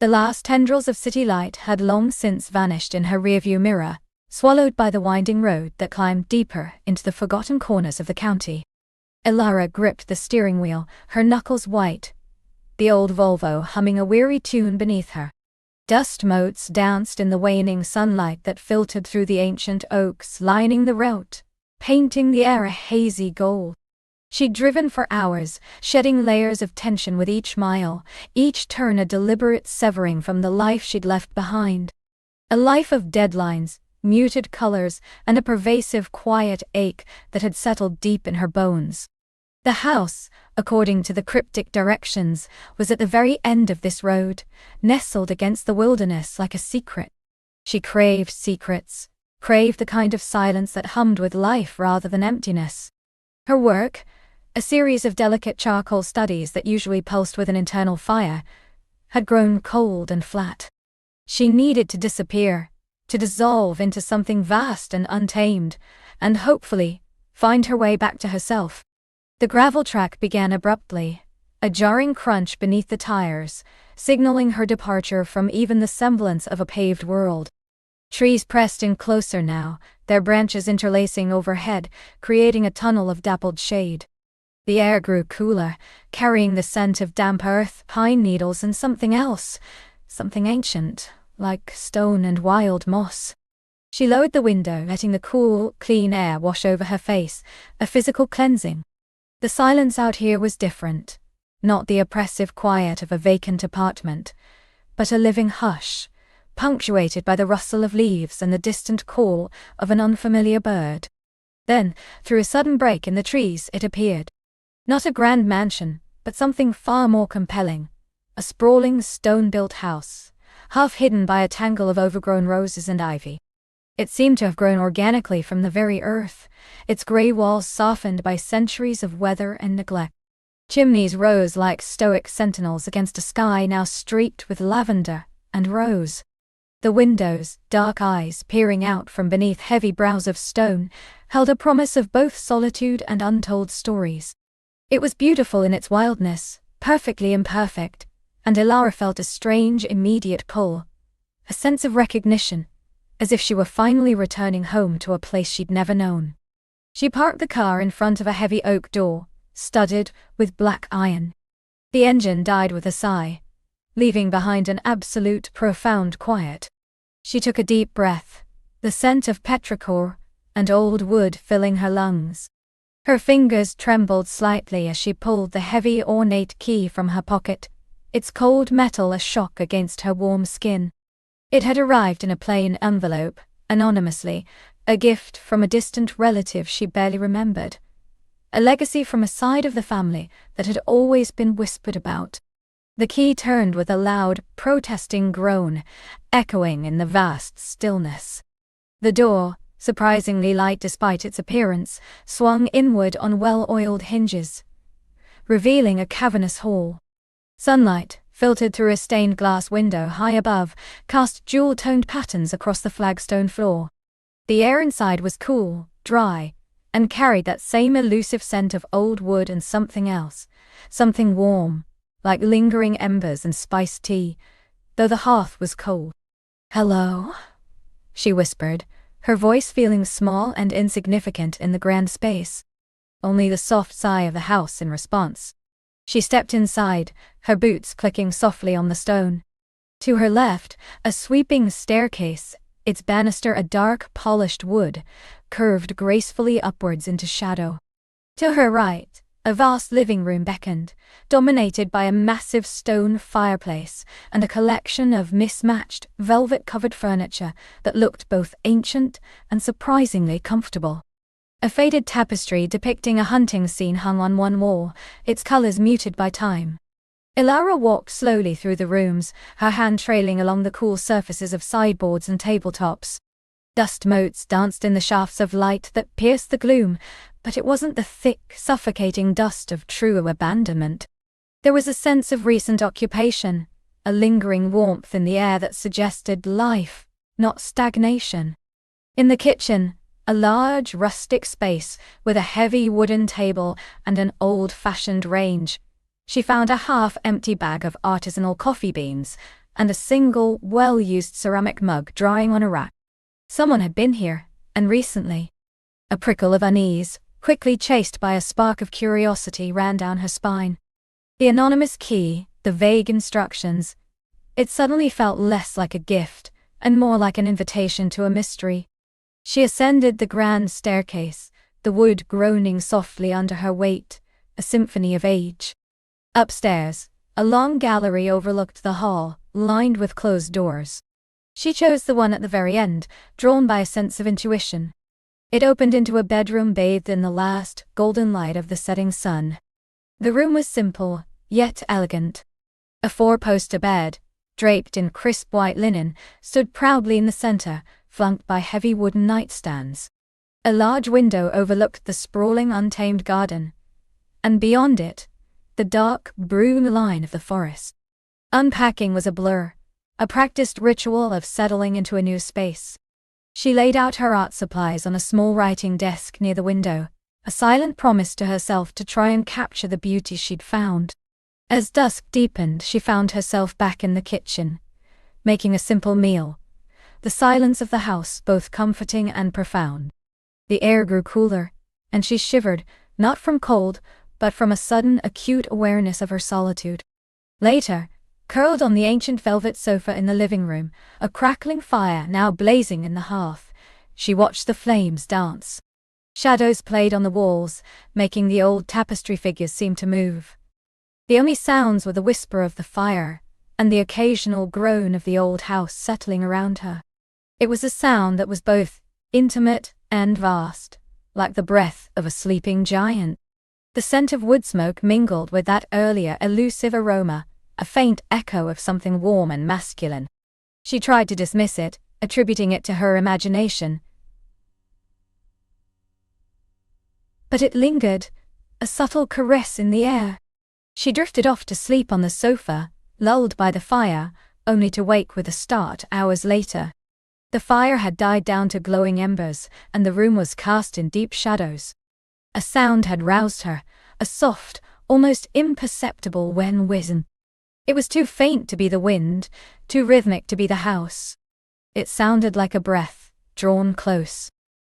The last tendrils of city light had long since vanished in her rearview mirror, swallowed by the winding road that climbed deeper into the forgotten corners of the county. Elara gripped the steering wheel, her knuckles white, the old Volvo humming a weary tune beneath her. Dust motes danced in the waning sunlight that filtered through the ancient oaks lining the road, painting the air a hazy gold. She'd driven for hours, shedding layers of tension with each mile, each turn a deliberate severing from the life she'd left behind. A life of deadlines, muted colors, and a pervasive quiet ache that had settled deep in her bones. The house, according to the cryptic directions, was at the very end of this road, nestled against the wilderness like a secret. She craved secrets, craved the kind of silence that hummed with life rather than emptiness. Her work, a series of delicate charcoal studies that usually pulsed with an internal fire, had grown cold and flat. She needed to disappear, to dissolve into something vast and untamed, and hopefully, find her way back to herself. The gravel track began abruptly, a jarring crunch beneath the tires, signaling her departure from even the semblance of a paved world. Trees pressed in closer now, their branches interlacing overhead, creating a tunnel of dappled shade. The air grew cooler, carrying the scent of damp earth, pine needles, and something else, something ancient, like stone and wild moss. She lowered the window, letting the cool, clean air wash over her face, a physical cleansing. The silence out here was different, not the oppressive quiet of a vacant apartment, but a living hush, punctuated by the rustle of leaves and the distant call of an unfamiliar bird. Then, through a sudden break in the trees, it appeared. Not a grand mansion, but something far more compelling. A sprawling, stone-built house, half hidden by a tangle of overgrown roses and ivy. It seemed to have grown organically from the very earth, its grey walls softened by centuries of weather and neglect. Chimneys rose like stoic sentinels against a sky now streaked with lavender and rose. The windows, dark eyes peering out from beneath heavy brows of stone, held a promise of both solitude and untold stories. It was beautiful in its wildness, perfectly imperfect, and Elara felt a strange, immediate pull, a sense of recognition, as if she were finally returning home to a place she'd never known. She parked the car in front of a heavy oak door, studded with black iron. The engine died with a sigh, leaving behind an absolute, profound quiet. She took a deep breath, the scent of petrichor and old wood filling her lungs. Her fingers trembled slightly as she pulled the heavy, ornate key from her pocket, its cold metal a shock against her warm skin. It had arrived in a plain envelope, anonymously, a gift from a distant relative she barely remembered. A legacy from a side of the family that had always been whispered about. The key turned with a loud, protesting groan, echoing in the vast stillness. The door, surprisingly light despite its appearance, swung inward on well-oiled hinges, revealing a cavernous hall. Sunlight, filtered through a stained glass window high above, cast jewel-toned patterns across the flagstone floor. The air inside was cool, dry, and carried that same elusive scent of old wood and something else, something warm, like lingering embers and spiced tea, though the hearth was cold. "Hello?" she whispered, her voice feeling small and insignificant in the grand space. Only the soft sigh of the house in response. She stepped inside, her boots clicking softly on the stone. To her left, a sweeping staircase, its banister a dark, polished wood, curved gracefully upwards into shadow. To her right, a vast living room beckoned, dominated by a massive stone fireplace and a collection of mismatched, velvet-covered furniture that looked both ancient and surprisingly comfortable. A faded tapestry depicting a hunting scene hung on one wall, its colors muted by time. Elara walked slowly through the rooms, her hand trailing along the cool surfaces of sideboards and tabletops. Dust motes danced in the shafts of light that pierced the gloom, but it wasn't the thick, suffocating dust of true abandonment. There was a sense of recent occupation, a lingering warmth in the air that suggested life, not stagnation. In the kitchen, a large, rustic space with a heavy wooden table and an old-fashioned range, she found a half-empty bag of artisanal coffee beans, and a single, well-used ceramic mug drying on a rack. Someone had been here, and recently. A prickle of unease, quickly chased by a spark of curiosity, ran down her spine. The anonymous key, the vague instructions. It suddenly felt less like a gift, and more like an invitation to a mystery. She ascended the grand staircase, the wood groaning softly under her weight, a symphony of age. Upstairs, a long gallery overlooked the hall, lined with closed doors. She chose the one at the very end, drawn by a sense of intuition. It opened into a bedroom bathed in the last, golden light of the setting sun. The room was simple, yet elegant. A four-poster bed, draped in crisp white linen, stood proudly in the center, flanked by heavy wooden nightstands. A large window overlooked the sprawling, untamed garden, and beyond it, the dark, blue line of the forest. Unpacking was a blur, a practiced ritual of settling into a new space. She laid out her art supplies on a small writing desk near the window, a silent promise to herself to try and capture the beauty she'd found. As dusk deepened, she found herself back in the kitchen, making a simple meal, the silence of the house both comforting and profound. The air grew cooler, and she shivered, not from cold, but from a sudden, acute awareness of her solitude. Later, curled on the ancient velvet sofa in the living room, a crackling fire now blazing in the hearth, she watched the flames dance. Shadows played on the walls, making the old tapestry figures seem to move. The only sounds were the whisper of the fire, and the occasional groan of the old house settling around her. It was a sound that was both intimate and vast, like the breath of a sleeping giant. The scent of wood smoke mingled with that earlier elusive aroma, a faint echo of something warm and masculine. She tried to dismiss it, attributing it to her imagination. But it lingered, a subtle caress in the air. She drifted off to sleep on the sofa, lulled by the fire, only to wake with a start hours later. The fire had died down to glowing embers, and the room was cast in deep shadows. A sound had roused her, a soft, almost imperceptible whis. It was too faint to be the wind, too rhythmic to be the house. It sounded like a breath, drawn close.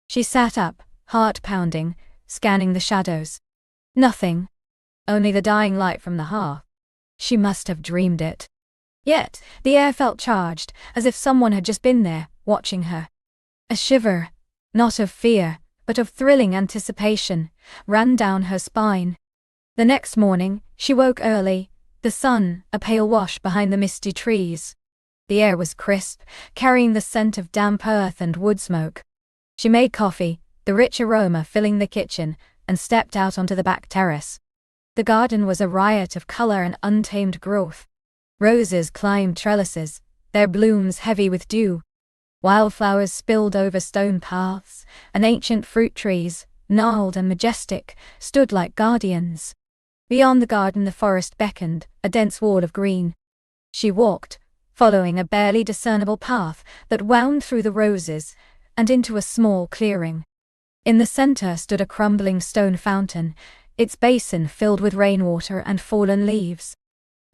She sat up, heart pounding, scanning the shadows. Nothing. Only the dying light from the hearth. She must have dreamed it. Yet, the air felt charged, as if someone had just been there, watching her. A shiver, not of fear, but of thrilling anticipation, ran down her spine. The next morning, she woke early, the sun, a pale wash behind the misty trees. The air was crisp, carrying the scent of damp earth and wood smoke. She made coffee, the rich aroma filling the kitchen, and stepped out onto the back terrace. The garden was a riot of color and untamed growth. Roses climbed trellises, their blooms heavy with dew. Wildflowers spilled over stone paths, and ancient fruit trees, gnarled and majestic, stood like guardians. Beyond the garden the forest beckoned, a dense wall of green. She walked, following a barely discernible path that wound through the roses and into a small clearing. In the center stood a crumbling stone fountain, its basin filled with rainwater and fallen leaves.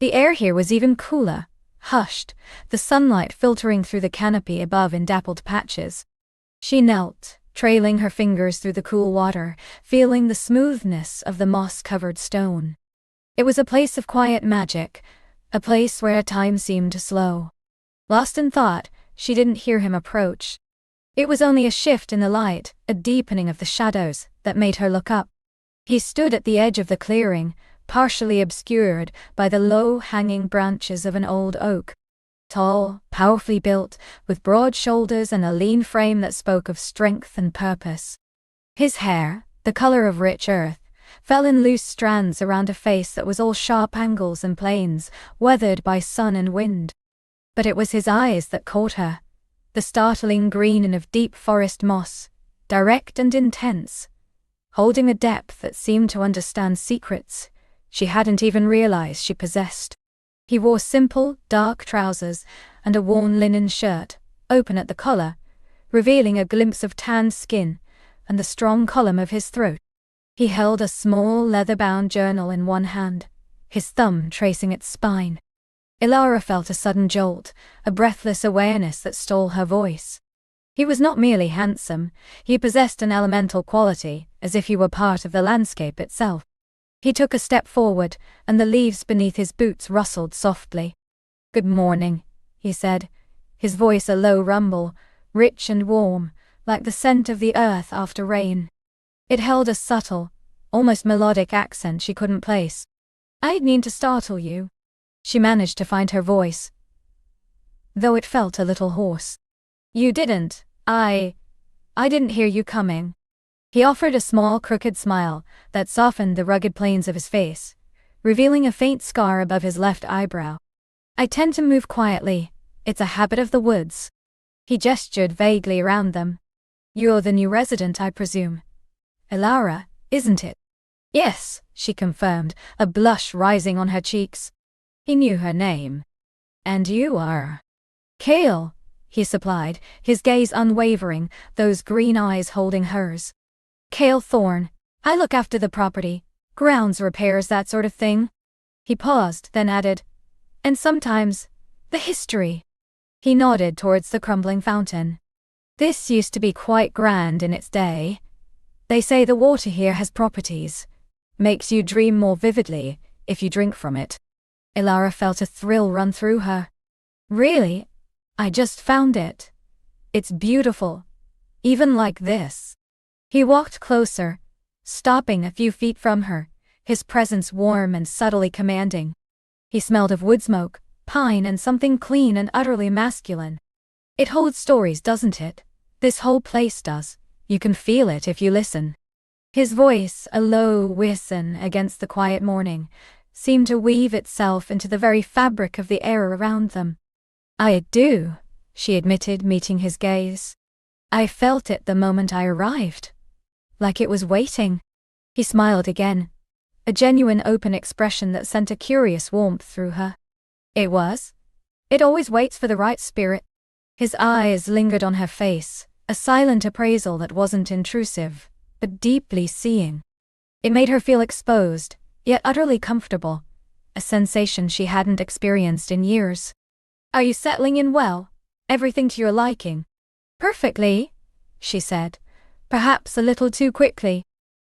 The air here was even cooler, hushed, the sunlight filtering through the canopy above in dappled patches. She knelt, trailing her fingers through the cool water, feeling the smoothness of the moss-covered stone. It was a place of quiet magic, a place where time seemed to slow. Lost in thought, she didn't hear him approach. It was only a shift in the light, a deepening of the shadows, that made her look up. He stood at the edge of the clearing, partially obscured by the low-hanging branches of an old oak. Tall, powerfully built, with broad shoulders and a lean frame that spoke of strength and purpose. His hair, the color of rich earth, fell in loose strands around a face that was all sharp angles and planes, weathered by sun and wind. But it was his eyes that caught her, the startling green of deep forest moss, direct and intense, holding a depth that seemed to understand secrets she hadn't even realized she possessed. He wore simple, dark trousers and a worn linen shirt, open at the collar, revealing a glimpse of tanned skin and the strong column of his throat. He held a small leather-bound journal in one hand, his thumb tracing its spine. Ilara felt a sudden jolt, a breathless awareness that stole her voice. He was not merely handsome, he possessed an elemental quality, as if he were part of the landscape itself. He took a step forward, and the leaves beneath his boots rustled softly. "Good morning," he said, his voice a low rumble, rich and warm, like the scent of the earth after rain. It held a subtle, almost melodic accent she couldn't place. "I didn't mean to startle you." She managed to find her voice, though it felt a little hoarse. "You didn't. I didn't hear you coming." He offered a small crooked smile that softened the rugged planes of his face, revealing a faint scar above his left eyebrow. "I tend to move quietly. It's a habit of the woods." He gestured vaguely around them. "You're the new resident, I presume. Ilara, isn't it?" "Yes," she confirmed, a blush rising on her cheeks. He knew her name. "And you are?" "Kale," he supplied, his gaze unwavering, those green eyes holding hers. "Kale Thorne. I look after the property, grounds repairs, that sort of thing." He paused, then added, "And sometimes, the history." He nodded towards the crumbling fountain. "This used to be quite grand in its day. They say the water here has properties. Makes you dream more vividly, if you drink from it." Ilara felt a thrill run through her. "Really? I just found it. It's beautiful. Even like this." He walked closer, stopping a few feet from her, his presence warm and subtly commanding. He smelled of wood smoke, pine, and something clean and utterly masculine. "It holds stories, doesn't it? This whole place does. You can feel it if you listen." His voice, a low whis against the quiet morning, seemed to weave itself into the very fabric of the air around them. "I do," she admitted, meeting his gaze. "I felt it the moment I arrived. Like it was waiting." He smiled again, a genuine open expression that sent a curious warmth through her. "It was? It always waits for the right spirit." His eyes lingered on her face, a silent appraisal that wasn't intrusive, but deeply seeing. It made her feel exposed, yet utterly comfortable, a sensation she hadn't experienced in years. "Are you settling in well? Everything to your liking?" "Perfectly," she said, perhaps a little too quickly.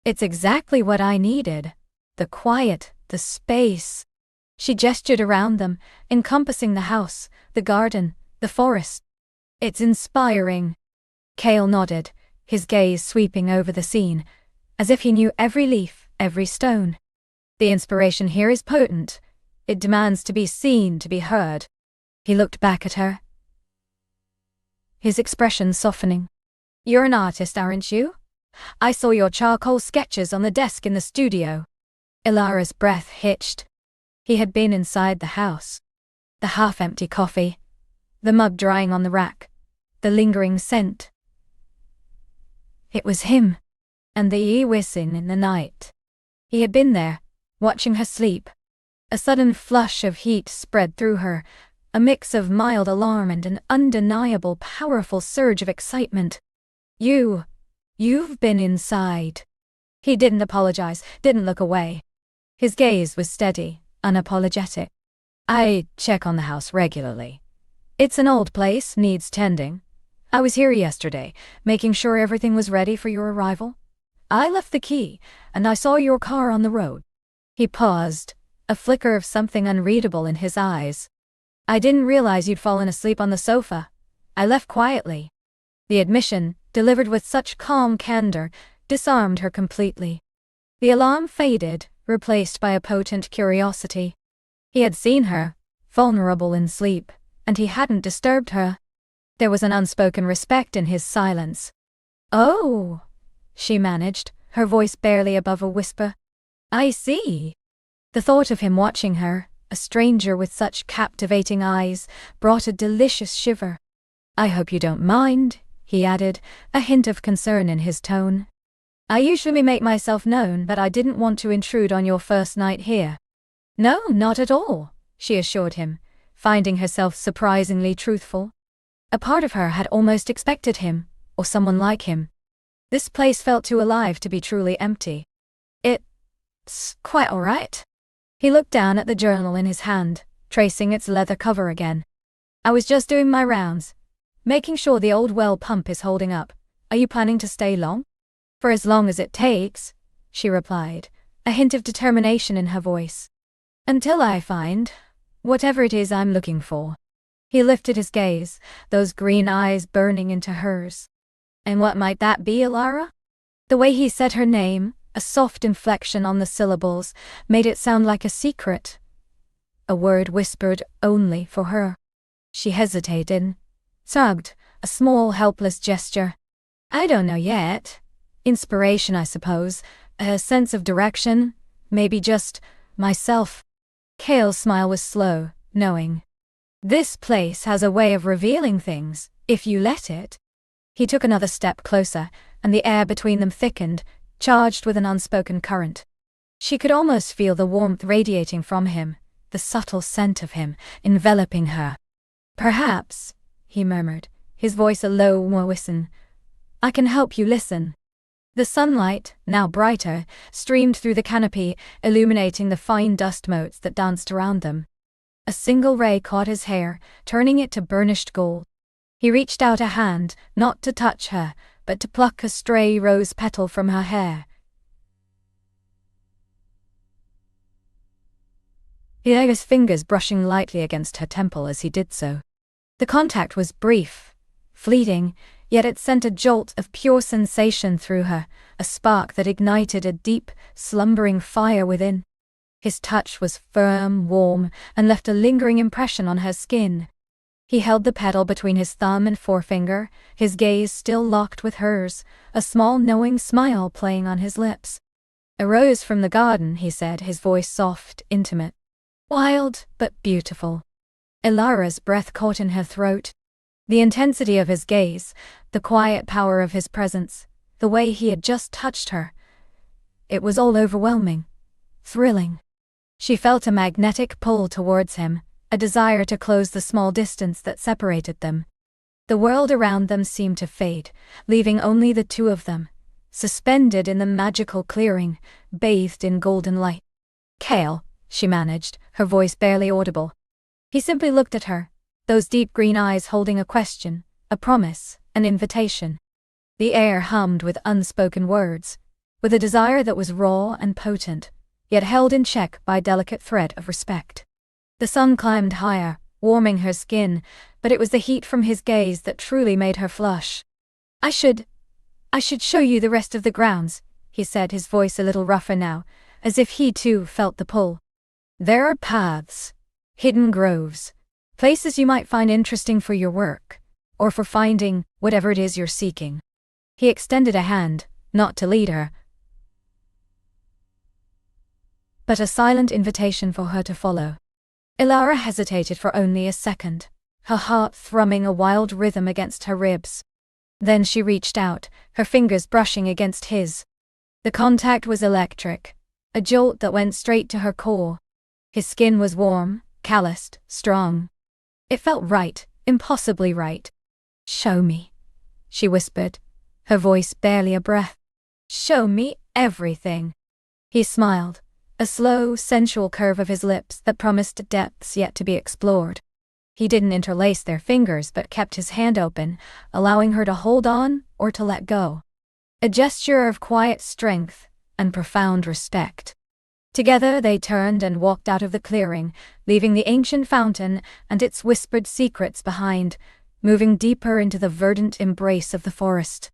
"It's exactly what I needed. The quiet, the space." She gestured around them, encompassing the house, the garden, the forest. "It's inspiring." Kale nodded, his gaze sweeping over the scene, as if he knew every leaf, every stone. "The inspiration here is potent. It demands to be seen, to be heard." He looked back at her, his expression softening. "You're an artist, aren't you? I saw your charcoal sketches on the desk in the studio." Ilara's breath hitched. He had been inside the house. The half-empty coffee, the mug drying on the rack, the lingering scent. It was him, and the whistling in the night. He had been there, watching her sleep. A sudden flush of heat spread through her, a mix of mild alarm and an undeniable, powerful surge of excitement. You've been inside." He didn't apologize, didn't look away. His gaze was steady, unapologetic. "I check on the house regularly. It's an old place, needs tending. I was here yesterday, making sure everything was ready for your arrival. I left the key, and I saw your car on the road." He paused, a flicker of something unreadable in his eyes. "I didn't realize you'd fallen asleep on the sofa. I left quietly." The admission, delivered with such calm candor, disarmed her completely. The alarm faded, replaced by a potent curiosity. He had seen her, vulnerable in sleep, and he hadn't disturbed her. There was an unspoken respect in his silence. "Oh," she managed, her voice barely above a whisper. "I see." The thought of him watching her, a stranger with such captivating eyes, brought a delicious shiver. "I hope you don't mind," he added, a hint of concern in his tone. "I usually make myself known, but I didn't want to intrude on your first night here." "No, not at all," she assured him, finding herself surprisingly truthful. A part of her had almost expected him, or someone like him. This place felt too alive to be truly empty. "It's quite all right." He looked down at the journal in his hand, tracing its leather cover again. "I was just doing my rounds, making sure the old well pump is holding up. Are you planning to stay long?" "For as long as it takes," she replied, a hint of determination in her voice. "Until I find whatever it is I'm looking for." He lifted his gaze, those green eyes burning into hers. "And what might that be, Alara?" The way he said her name, a soft inflection on the syllables, made it sound like a secret. A word whispered only for her. She hesitated, shrugged, a small helpless gesture. "I don't know yet. Inspiration, I suppose. A sense of direction. Maybe just myself." Kale's smile was slow, knowing. "This place has a way of revealing things, if you let it." He took another step closer, and the air between them thickened, charged with an unspoken current. She could almost feel the warmth radiating from him, the subtle scent of him, enveloping her. "Perhaps," he murmured, his voice a low whistle, "I can help you listen." The sunlight, now brighter, streamed through the canopy, illuminating the fine dust motes that danced around them. A single ray caught his hair, turning it to burnished gold. He reached out a hand, not to touch her, but to pluck a stray rose petal from her hair. He let his fingers brushing lightly against her temple as he did so. The contact was brief, fleeting, yet it sent a jolt of pure sensation through her, a spark that ignited a deep, slumbering fire within. His touch was firm, warm, and left a lingering impression on her skin. He held the petal between his thumb and forefinger, his gaze still locked with hers, a small knowing smile playing on his lips. "A rose from the garden," he said, his voice soft, intimate. "Wild, but beautiful." Ilara's breath caught in her throat. The intensity of his gaze, the quiet power of his presence, the way he had just touched her. It was all overwhelming, thrilling. She felt a magnetic pull towards him, a desire to close the small distance that separated them. The world around them seemed to fade, leaving only the two of them, suspended in the magical clearing, bathed in golden light. "Kale," she managed, her voice barely audible. He simply looked at her, those deep green eyes holding a question, a promise, an invitation. The air hummed with unspoken words, with a desire that was raw and potent, yet held in check by a delicate thread of respect. The sun climbed higher, warming her skin, but it was the heat from his gaze that truly made her flush. I should show you the rest of the grounds," he said, his voice a little rougher now, as if he too felt the pull. "There are paths, hidden groves, places you might find interesting for your work, or for finding whatever it is you're seeking." He extended a hand, not to lead her, but a silent invitation for her to follow. Ilara hesitated for only a second, her heart thrumming a wild rhythm against her ribs. Then she reached out, her fingers brushing against his. The contact was electric, a jolt that went straight to her core. His skin was warm, calloused, strong. It felt right, impossibly right. "Show me," she whispered, her voice barely a breath. "Show me everything." He smiled, a slow, sensual curve of his lips that promised depths yet to be explored. He didn't interlace their fingers but kept his hand open, allowing her to hold on or to let go. A gesture of quiet strength and profound respect. Together they turned and walked out of the clearing, leaving the ancient fountain and its whispered secrets behind, moving deeper into the verdant embrace of the forest.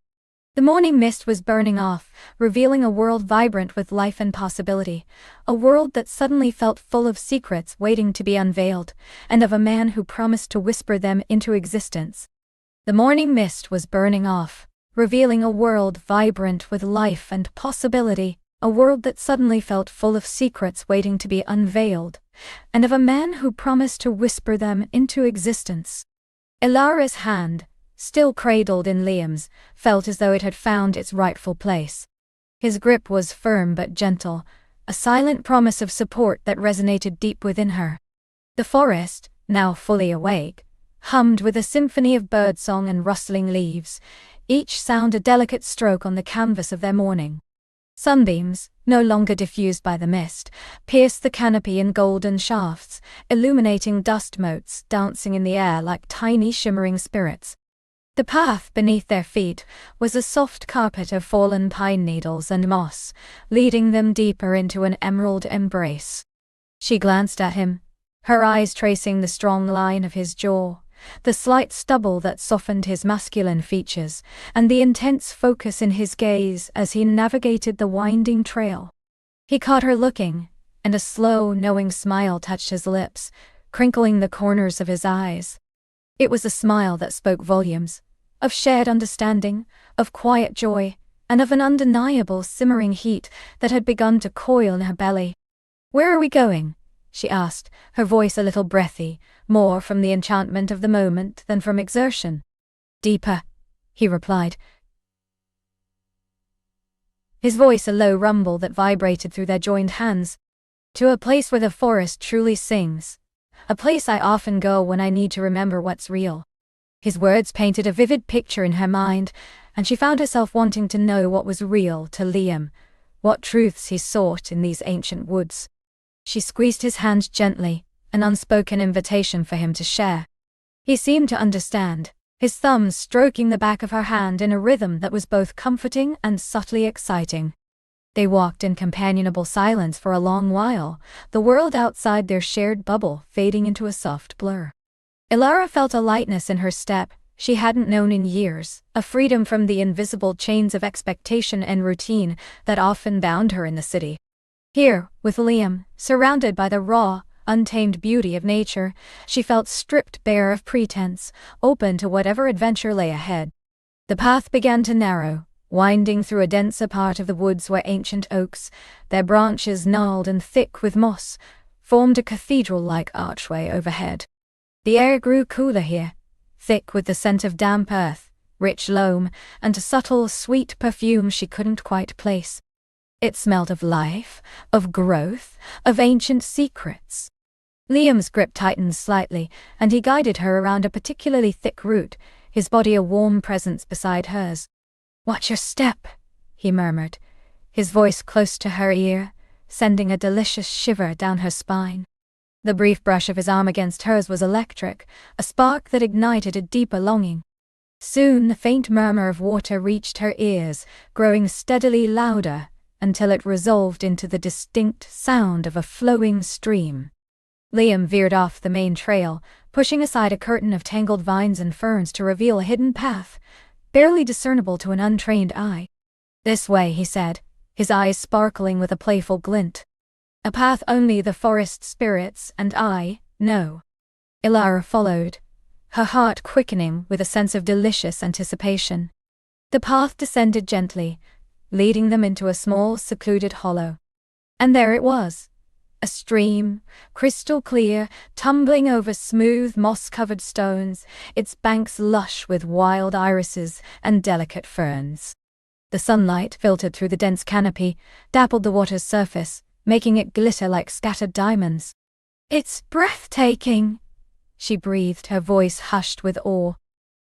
The morning mist was burning off, revealing a world vibrant with life and possibility, a world that suddenly felt full of secrets waiting to be unveiled, and of a man who promised to whisper them into existence. The morning mist was burning off, revealing a world vibrant with life and possibility, a world that suddenly felt full of secrets waiting to be unveiled, and of a man who promised to whisper them into existence. Ilara's hand, still cradled in Liam's, felt as though it had found its rightful place. His grip was firm but gentle, a silent promise of support that resonated deep within her. The forest, now fully awake, hummed with a symphony of birdsong and rustling leaves, each sound a delicate stroke on the canvas of their morning. Sunbeams, no longer diffused by the mist, pierced the canopy in golden shafts, illuminating dust motes dancing in the air like tiny shimmering spirits. The path beneath their feet was a soft carpet of fallen pine needles and moss, leading them deeper into an emerald embrace. She glanced at him, her eyes tracing the strong line of his jaw, the slight stubble that softened his masculine features, and the intense focus in his gaze as he navigated the winding trail. He caught her looking, and a slow, knowing smile touched his lips, crinkling the corners of his eyes. It was a smile that spoke volumes, of shared understanding, of quiet joy, and of an undeniable simmering heat that had begun to coil in her belly. "Where are we going?" she asked, her voice a little breathy, more from the enchantment of the moment than from exertion. "Deeper," he replied, his voice a low rumble that vibrated through their joined hands. "To a place where the forest truly sings. A place I often go when I need to remember what's real." His words painted a vivid picture in her mind, and she found herself wanting to know what was real to Liam, what truths he sought in these ancient woods. She squeezed his hand gently, an unspoken invitation for him to share. He seemed to understand, his thumbs stroking the back of her hand in a rhythm that was both comforting and subtly exciting. They walked in companionable silence for a long while, the world outside their shared bubble fading into a soft blur. Ilara felt a lightness in her step she hadn't known in years, a freedom from the invisible chains of expectation and routine that often bound her in the city. Here, with Liam, surrounded by the raw, untamed beauty of nature, she felt stripped bare of pretense, open to whatever adventure lay ahead. The path began to narrow, winding through a denser part of the woods where ancient oaks, their branches gnarled and thick with moss, formed a cathedral-like archway overhead. The air grew cooler here, thick with the scent of damp earth, rich loam, and a subtle, sweet perfume she couldn't quite place. It smelled of life, of growth, of ancient secrets. Liam's grip tightened slightly, and he guided her around a particularly thick root, his body a warm presence beside hers. "Watch your step," he murmured, his voice close to her ear, sending a delicious shiver down her spine. The brief brush of his arm against hers was electric, a spark that ignited a deeper longing. Soon the faint murmur of water reached her ears, growing steadily louder, until it resolved into the distinct sound of a flowing stream. Liam veered off the main trail, pushing aside a curtain of tangled vines and ferns to reveal a hidden path, barely discernible to an untrained eye. "This way," he said, his eyes sparkling with a playful glint. "A path only the forest spirits and I know." Ilara followed, her heart quickening with a sense of delicious anticipation. The path descended gently, leading them into a small, secluded hollow. And there it was, a stream, crystal clear, tumbling over smooth, moss-covered stones, its banks lush with wild irises and delicate ferns. The sunlight filtered through the dense canopy, dappled the water's surface, making it glitter like scattered diamonds. "It's breathtaking," she breathed, her voice hushed with awe.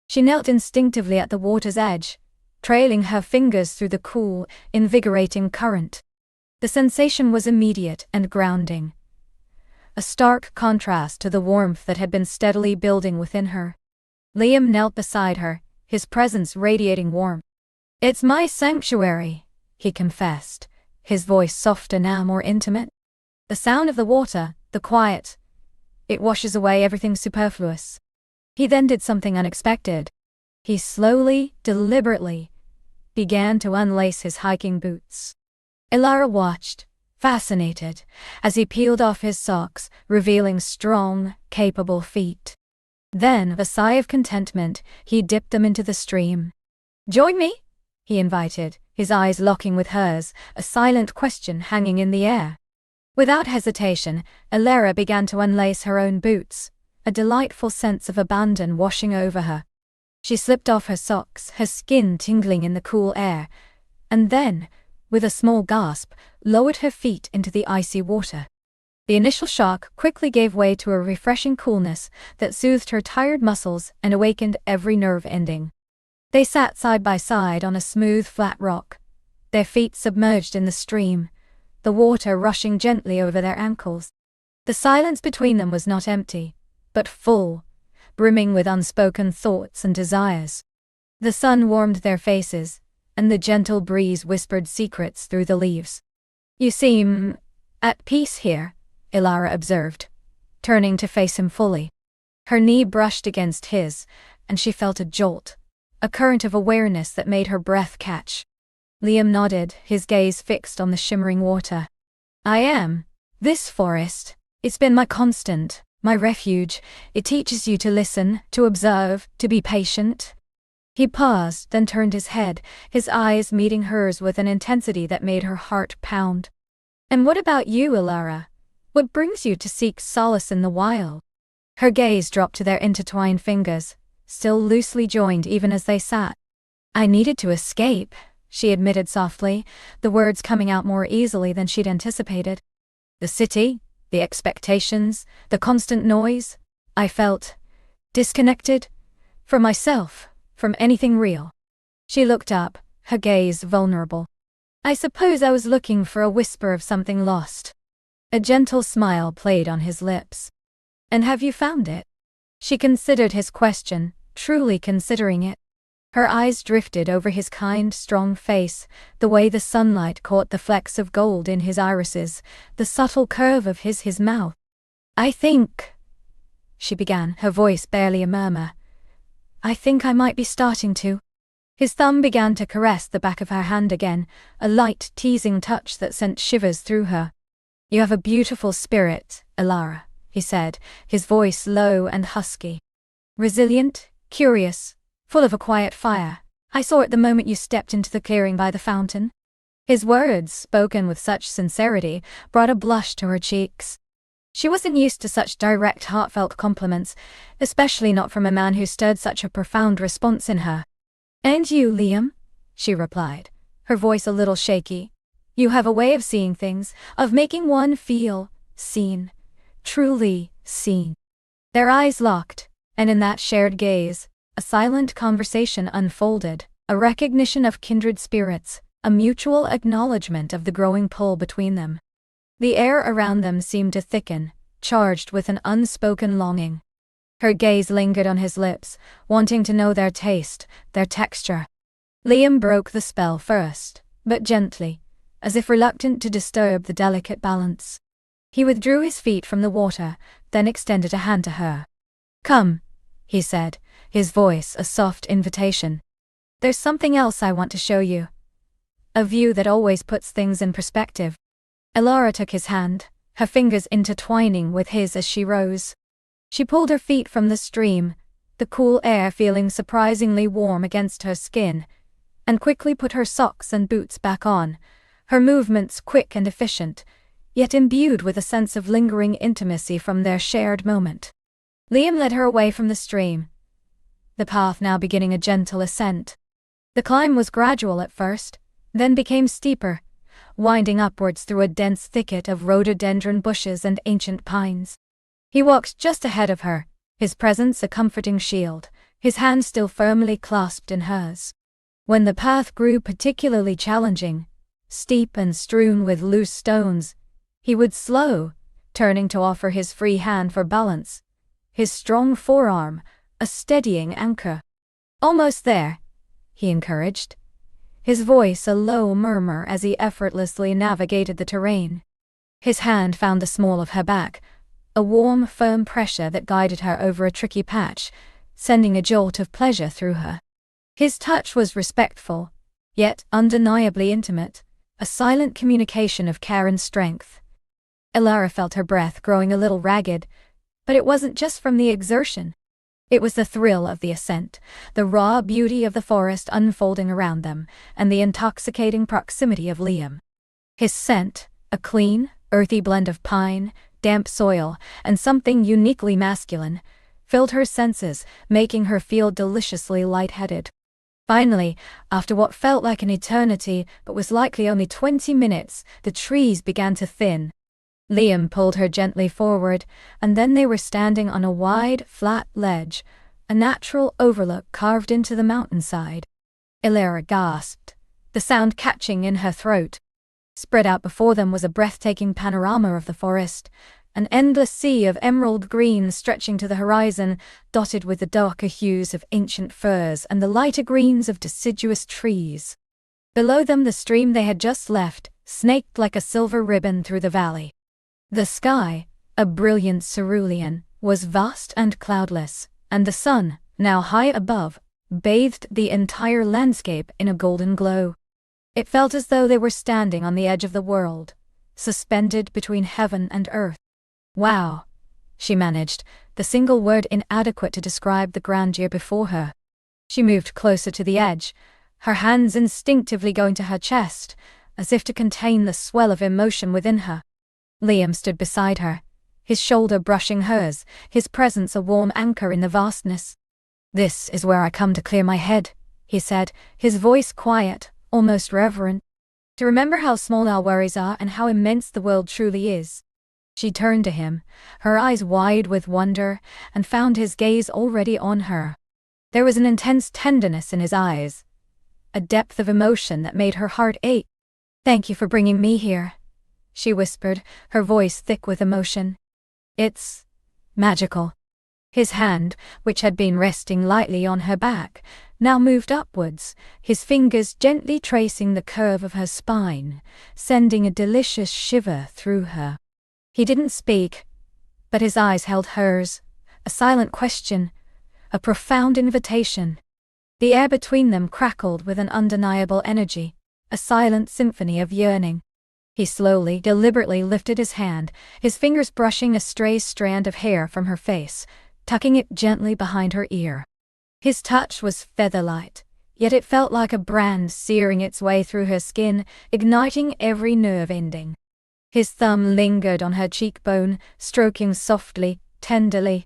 She knelt instinctively at the water's edge, trailing her fingers through the cool, invigorating current. The sensation was immediate and grounding, a stark contrast to the warmth that had been steadily building within her. Liam knelt beside her, his presence radiating warmth. "It's my sanctuary," he confessed, his voice softer now, more intimate. "The sound of the water, the quiet, it washes away everything superfluous." He then did something unexpected. He slowly, deliberately, began to unlace his hiking boots. Ilara watched, fascinated, as he peeled off his socks, revealing strong, capable feet. Then, with a sigh of contentment, he dipped them into the stream. "Join me?" he invited, his eyes locking with hers, a silent question hanging in the air. Without hesitation, Ilara began to unlace her own boots, a delightful sense of abandon washing over her. She slipped off her socks, her skin tingling in the cool air, and then, with a small gasp, lowered her feet into the icy water. The initial shock quickly gave way to a refreshing coolness that soothed her tired muscles and awakened every nerve ending. They sat side by side on a smooth, flat rock, their feet submerged in the stream, the water rushing gently over their ankles. The silence between them was not empty, but full, brimming with unspoken thoughts and desires. The sun warmed their faces, and the gentle breeze whispered secrets through the leaves. "You seem at peace here," Ilara observed, turning to face him fully. Her knee brushed against his, and she felt a jolt, a current of awareness that made her breath catch. Liam nodded, his gaze fixed on the shimmering water. "I am. This forest, it's been my constant, my refuge. It teaches you to listen, to observe, to be patient." He paused, then turned his head, his eyes meeting hers with an intensity that made her heart pound. "And what about you, Ilara? What brings you to seek solace in the wild?" Her gaze dropped to their intertwined fingers, still loosely joined even as they sat. "I needed to escape," she admitted softly, the words coming out more easily than she'd anticipated. "The city, the expectations, the constant noise. I felt disconnected from myself, from anything real." She looked up, her gaze vulnerable. "I suppose I was looking for a whisper of something lost." A gentle smile played on his lips. "And have you found it?" She considered his question, truly considering it. Her eyes drifted over his kind, strong face, the way the sunlight caught the flecks of gold in his irises, the subtle curve of his mouth. "I think," she began, her voice barely a murmur, "I think I might be starting to." His thumb began to caress the back of her hand again, a light, teasing touch that sent shivers through her. "You have a beautiful spirit, Ilara," he said, his voice low and husky. "Resilient, curious, full of a quiet fire. I saw it the moment you stepped into the clearing by the fountain." His words, spoken with such sincerity, brought a blush to her cheeks. She wasn't used to such direct, heartfelt compliments, especially not from a man who stirred such a profound response in her. "And you, Liam?" she replied, her voice a little shaky. "You have a way of seeing things, of making one feel seen, truly seen." Their eyes locked, and in that shared gaze, a silent conversation unfolded, a recognition of kindred spirits, a mutual acknowledgement of the growing pull between them. The air around them seemed to thicken, charged with an unspoken longing. Her gaze lingered on his lips, wanting to know their taste, their texture. Liam broke the spell first, but gently, as if reluctant to disturb the delicate balance. He withdrew his feet from the water, then extended a hand to her. "Come," he said, his voice a soft invitation. "There's something else I want to show you. A view that always puts things in perspective." Ilara took his hand, her fingers intertwining with his as she rose. She pulled her feet from the stream, the cool air feeling surprisingly warm against her skin, and quickly put her socks and boots back on, her movements quick and efficient, yet imbued with a sense of lingering intimacy from their shared moment. Liam led her away from the stream, the path now beginning a gentle ascent. The climb was gradual at first, then became steeper, winding upwards through a dense thicket of rhododendron bushes and ancient pines. He walked just ahead of her, his presence a comforting shield, his hand still firmly clasped in hers. When the path grew particularly challenging, steep and strewn with loose stones, he would slow, turning to offer his free hand for balance, his strong forearm, a steadying anchor. "Almost there," he encouraged, his voice a low murmur as he effortlessly navigated the terrain. His hand found the small of her back, a warm, firm pressure that guided her over a tricky patch, sending a jolt of pleasure through her. His touch was respectful, yet undeniably intimate, a silent communication of care and strength. Ilara felt her breath growing a little ragged, but it wasn't just from the exertion. It was the thrill of the ascent, the raw beauty of the forest unfolding around them, and the intoxicating proximity of Liam. His scent, a clean, earthy blend of pine, damp soil, and something uniquely masculine, filled her senses, making her feel deliciously lightheaded. Finally, after what felt like an eternity but was likely only 20 minutes, the trees began to thin. Liam pulled her gently forward, and then they were standing on a wide, flat ledge, a natural overlook carved into the mountainside. Ilara gasped, the sound catching in her throat. Spread out before them was a breathtaking panorama of the forest, an endless sea of emerald green stretching to the horizon, dotted with the darker hues of ancient firs and the lighter greens of deciduous trees. Below them the stream they had just left snaked like a silver ribbon through the valley. The sky, a brilliant cerulean, was vast and cloudless, and the sun, now high above, bathed the entire landscape in a golden glow. It felt as though they were standing on the edge of the world, suspended between heaven and earth. "Wow," she managed, the single word inadequate to describe the grandeur before her. She moved closer to the edge, her hands instinctively going to her chest, as if to contain the swell of emotion within her. Liam stood beside her, his shoulder brushing hers, his presence a warm anchor in the vastness. "This is where I come to clear my head," he said, his voice quiet, almost reverent. "To remember how small our worries are and how immense the world truly is." She turned to him, her eyes wide with wonder, and found his gaze already on her. There was an intense tenderness in his eyes, a depth of emotion that made her heart ache. "Thank you for bringing me here," she whispered, her voice thick with emotion. "It's magical." His hand, which had been resting lightly on her back, now moved upwards, his fingers gently tracing the curve of her spine, sending a delicious shiver through her. He didn't speak, but his eyes held hers, a silent question, a profound invitation. The air between them crackled with an undeniable energy, a silent symphony of yearning. He slowly, deliberately lifted his hand, his fingers brushing a stray strand of hair from her face, tucking it gently behind her ear. His touch was feather-light, yet it felt like a brand searing its way through her skin, igniting every nerve ending. His thumb lingered on her cheekbone, stroking softly, tenderly.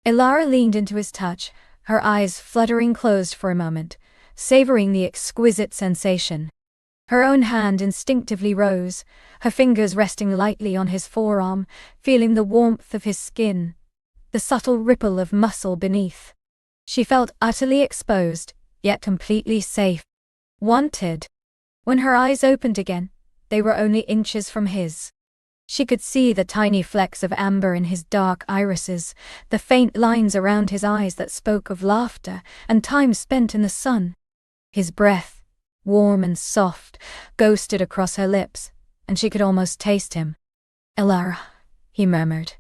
Elara leaned into his touch, her eyes fluttering closed for a moment, savoring the exquisite sensation. Her own hand instinctively rose, her fingers resting lightly on his forearm, feeling the warmth of his skin, the subtle ripple of muscle beneath. She felt utterly exposed, yet completely safe. Wanted. When her eyes opened again, they were only inches from his. She could see the tiny flecks of amber in his dark irises, the faint lines around his eyes that spoke of laughter and time spent in the sun. His breath, warm and soft, ghosted across her lips, and she could almost taste him. "Elara," he murmured,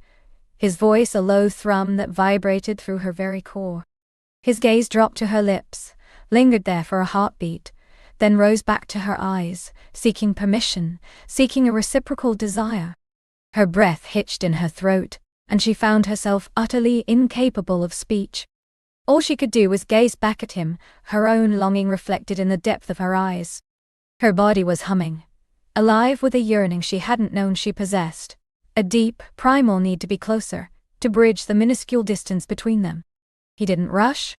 his voice a low thrum that vibrated through her very core. His gaze dropped to her lips, lingered there for a heartbeat, then rose back to her eyes, seeking permission, seeking a reciprocal desire. Her breath hitched in her throat, and she found herself utterly incapable of speech. All she could do was gaze back at him, her own longing reflected in the depth of her eyes. Her body was humming, alive with a yearning she hadn't known she possessed, a deep, primal need to be closer, to bridge the minuscule distance between them. He didn't rush.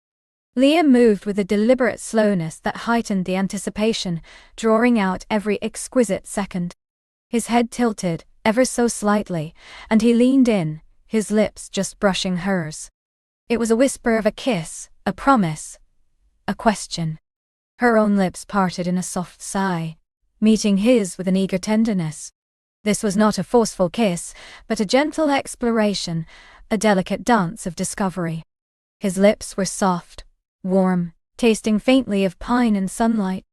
Liam moved with a deliberate slowness that heightened the anticipation, drawing out every exquisite second. His head tilted, ever so slightly, and he leaned in, his lips just brushing hers. It was a whisper of a kiss, a promise, a question. Her own lips parted in a soft sigh, meeting his with an eager tenderness. This was not a forceful kiss, but a gentle exploration, a delicate dance of discovery. His lips were soft, warm, tasting faintly of pine and sunlight.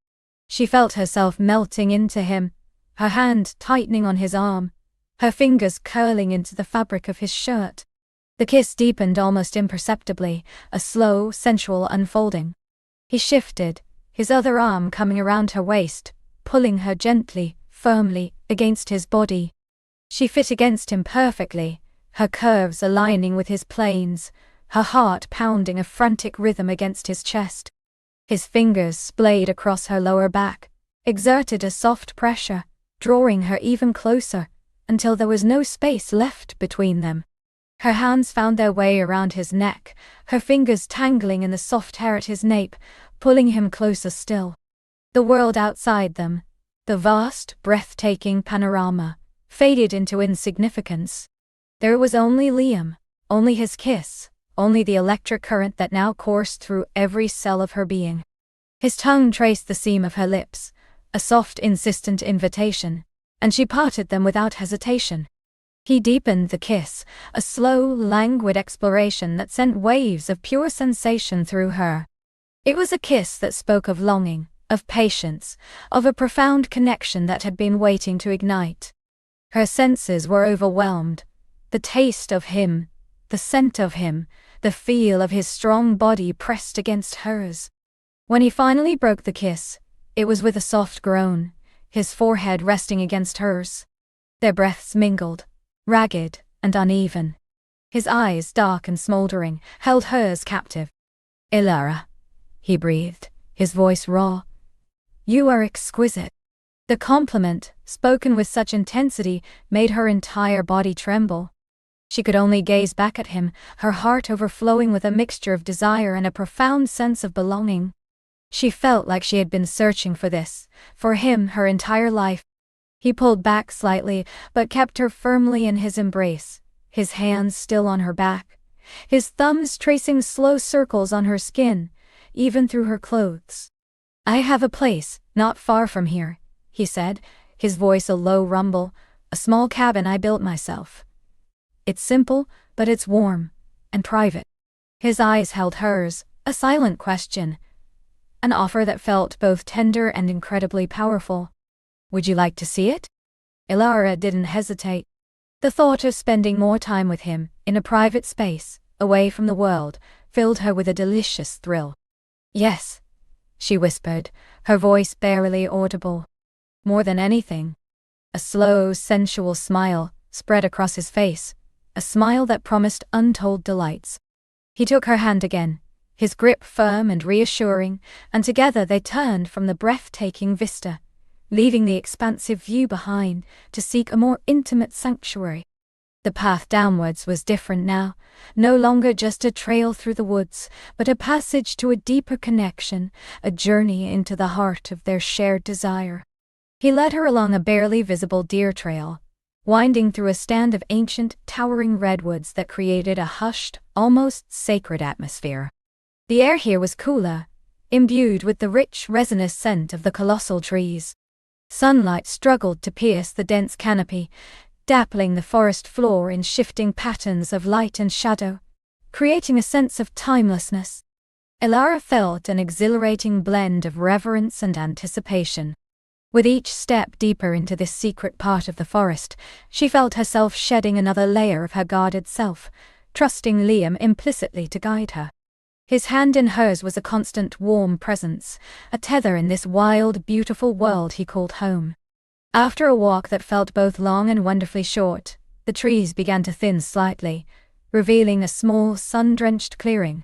She felt herself melting into him, her hand tightening on his arm, her fingers curling into the fabric of his shirt. The kiss deepened almost imperceptibly, a slow, sensual unfolding. He shifted, his other arm coming around her waist, pulling her gently, firmly, against his body. She fit against him perfectly, her curves aligning with his planes, her heart pounding a frantic rhythm against his chest. His fingers splayed across her lower back, exerted a soft pressure, drawing her even closer, until there was no space left between them. Her hands found their way around his neck, her fingers tangling in the soft hair at his nape, pulling him closer still. The world outside them, the vast, breathtaking panorama, faded into insignificance. There was only Liam, only his kiss, only the electric current that now coursed through every cell of her being. His tongue traced the seam of her lips, a soft, insistent invitation, and she parted them without hesitation. He deepened the kiss, a slow, languid exploration that sent waves of pure sensation through her. It was a kiss that spoke of longing, of patience, of a profound connection that had been waiting to ignite. Her senses were overwhelmed. The taste of him, the scent of him, the feel of his strong body pressed against hers. When he finally broke the kiss, it was with a soft groan, his forehead resting against hers. Their breaths mingled, ragged and uneven. His eyes, dark and smoldering, held hers captive. "Ilara," he breathed, his voice raw. "You are exquisite." The compliment, spoken with such intensity, made her entire body tremble. She could only gaze back at him, her heart overflowing with a mixture of desire and a profound sense of belonging. She felt like she had been searching for this, for him, her entire life. He pulled back slightly, but kept her firmly in his embrace, his hands still on her back, his thumbs tracing slow circles on her skin, even through her clothes. "I have a place, not far from here," he said, his voice a low rumble, "a small cabin I built myself. It's simple, but it's warm and private." His eyes held hers, a silent question, an offer that felt both tender and incredibly powerful. "Would you like to see it?" Ilara didn't hesitate. The thought of spending more time with him, in a private space, away from the world, filled her with a delicious thrill. "Yes," she whispered, her voice barely audible. More than anything, a slow, sensual smile spread across his face, a smile that promised untold delights. He took her hand again, his grip firm and reassuring, and together they turned from the breathtaking vista, leaving the expansive view behind to seek a more intimate sanctuary. The path downwards was different now, no longer just a trail through the woods, but a passage to a deeper connection, a journey into the heart of their shared desire. He led her along a barely visible deer trail, winding through a stand of ancient, towering redwoods that created a hushed, almost sacred atmosphere. The air here was cooler, imbued with the rich, resinous scent of the colossal trees. Sunlight struggled to pierce the dense canopy, dappling the forest floor in shifting patterns of light and shadow, creating a sense of timelessness. Ilara felt an exhilarating blend of reverence and anticipation. With each step deeper into this secret part of the forest, she felt herself shedding another layer of her guarded self, trusting Liam implicitly to guide her. His hand in hers was a constant warm presence, a tether in this wild, beautiful world he called home. After a walk that felt both long and wonderfully short, the trees began to thin slightly, revealing a small, sun-drenched clearing.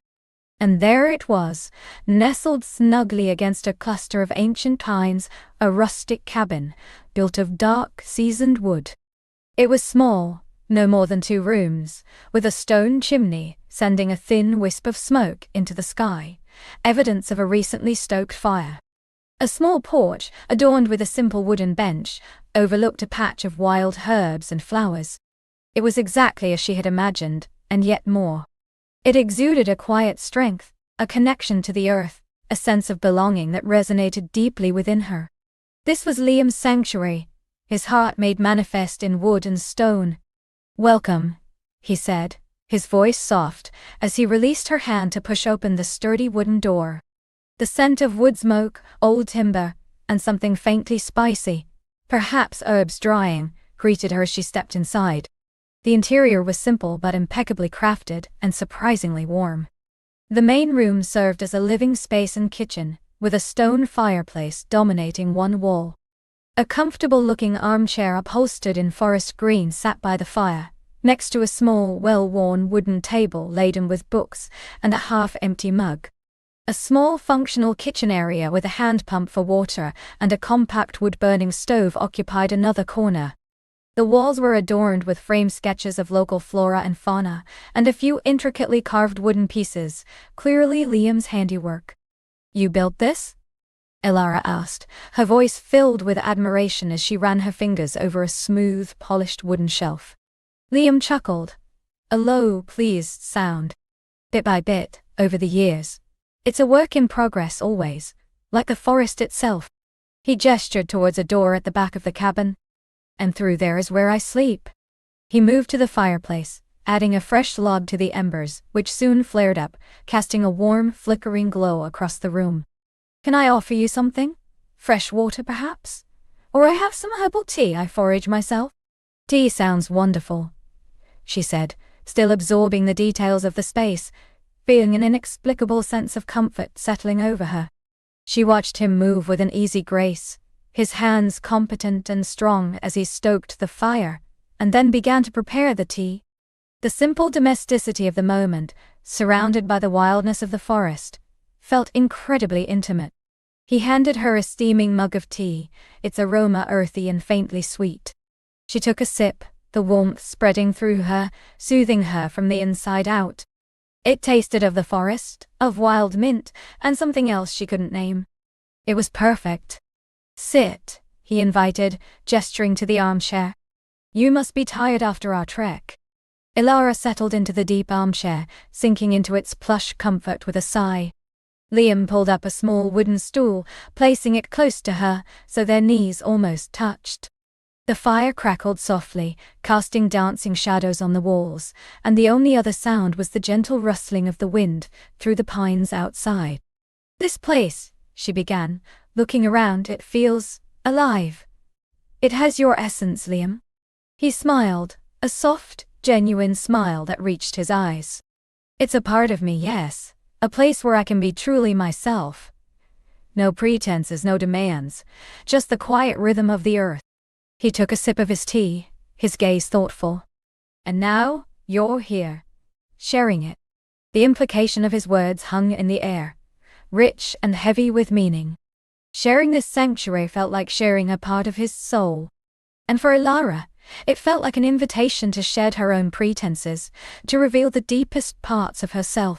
And there it was, nestled snugly against a cluster of ancient pines, a rustic cabin, built of dark, seasoned wood. It was small, no more than 2 rooms, with a stone chimney sending a thin wisp of smoke into the sky, evidence of a recently stoked fire. A small porch, adorned with a simple wooden bench, overlooked a patch of wild herbs and flowers. It was exactly as she had imagined, and yet more. It exuded a quiet strength, a connection to the earth, a sense of belonging that resonated deeply within her. This was Liam's sanctuary, his heart made manifest in wood and stone. "Welcome," he said, his voice soft, as he released her hand to push open the sturdy wooden door. The scent of wood smoke, old timber, and something faintly spicy, perhaps herbs drying, greeted her as she stepped inside. The interior was simple but impeccably crafted and surprisingly warm. The main room served as a living space and kitchen, with a stone fireplace dominating one wall. A comfortable-looking armchair upholstered in forest green sat by the fire, next to a small, well-worn wooden table laden with books and a half-empty mug. A small functional kitchen area with a hand pump for water and a compact wood-burning stove occupied another corner. The walls were adorned with framed sketches of local flora and fauna, and a few intricately carved wooden pieces, clearly Liam's handiwork. "You built this?" Ilara asked, her voice filled with admiration as she ran her fingers over a smooth, polished wooden shelf. Liam chuckled, a low, pleased sound. "Bit by bit, over the years. It's a work in progress always, like the forest itself." He gestured towards a door at the back of the cabin. And through there is where I sleep. He moved to the fireplace, adding a fresh log to the embers, which soon flared up, casting a warm, flickering glow across the room. Can I offer you something? Fresh water, perhaps? Or I have some herbal tea I forage myself? Tea sounds wonderful, she said, still absorbing the details of the space, feeling an inexplicable sense of comfort settling over her. She watched him move with an easy grace, his hands competent and strong as he stoked the fire, and then began to prepare the tea. The simple domesticity of the moment, surrounded by the wildness of the forest, felt incredibly intimate. He handed her a steaming mug of tea, its aroma earthy and faintly sweet. She took a sip, the warmth spreading through her, soothing her from the inside out. It tasted of the forest, of wild mint, and something else she couldn't name. It was perfect. Sit, he invited, gesturing to the armchair. You must be tired after our trek. Ilara settled into the deep armchair, sinking into its plush comfort with a sigh. Liam pulled up a small wooden stool, placing it close to her, so their knees almost touched. The fire crackled softly, casting dancing shadows on the walls, and the only other sound was the gentle rustling of the wind through the pines outside. This place, she began, looking around, it feels alive. It has your essence, Liam. He smiled, a soft, genuine smile that reached his eyes. It's a part of me, yes, a place where I can be truly myself. No pretenses, no demands, just the quiet rhythm of the earth. He took a sip of his tea, his gaze thoughtful. And now, you're here, sharing it. The implication of his words hung in the air, rich and heavy with meaning. Sharing this sanctuary felt like sharing a part of his soul. And for Ilara, it felt like an invitation to shed her own pretenses, to reveal the deepest parts of herself.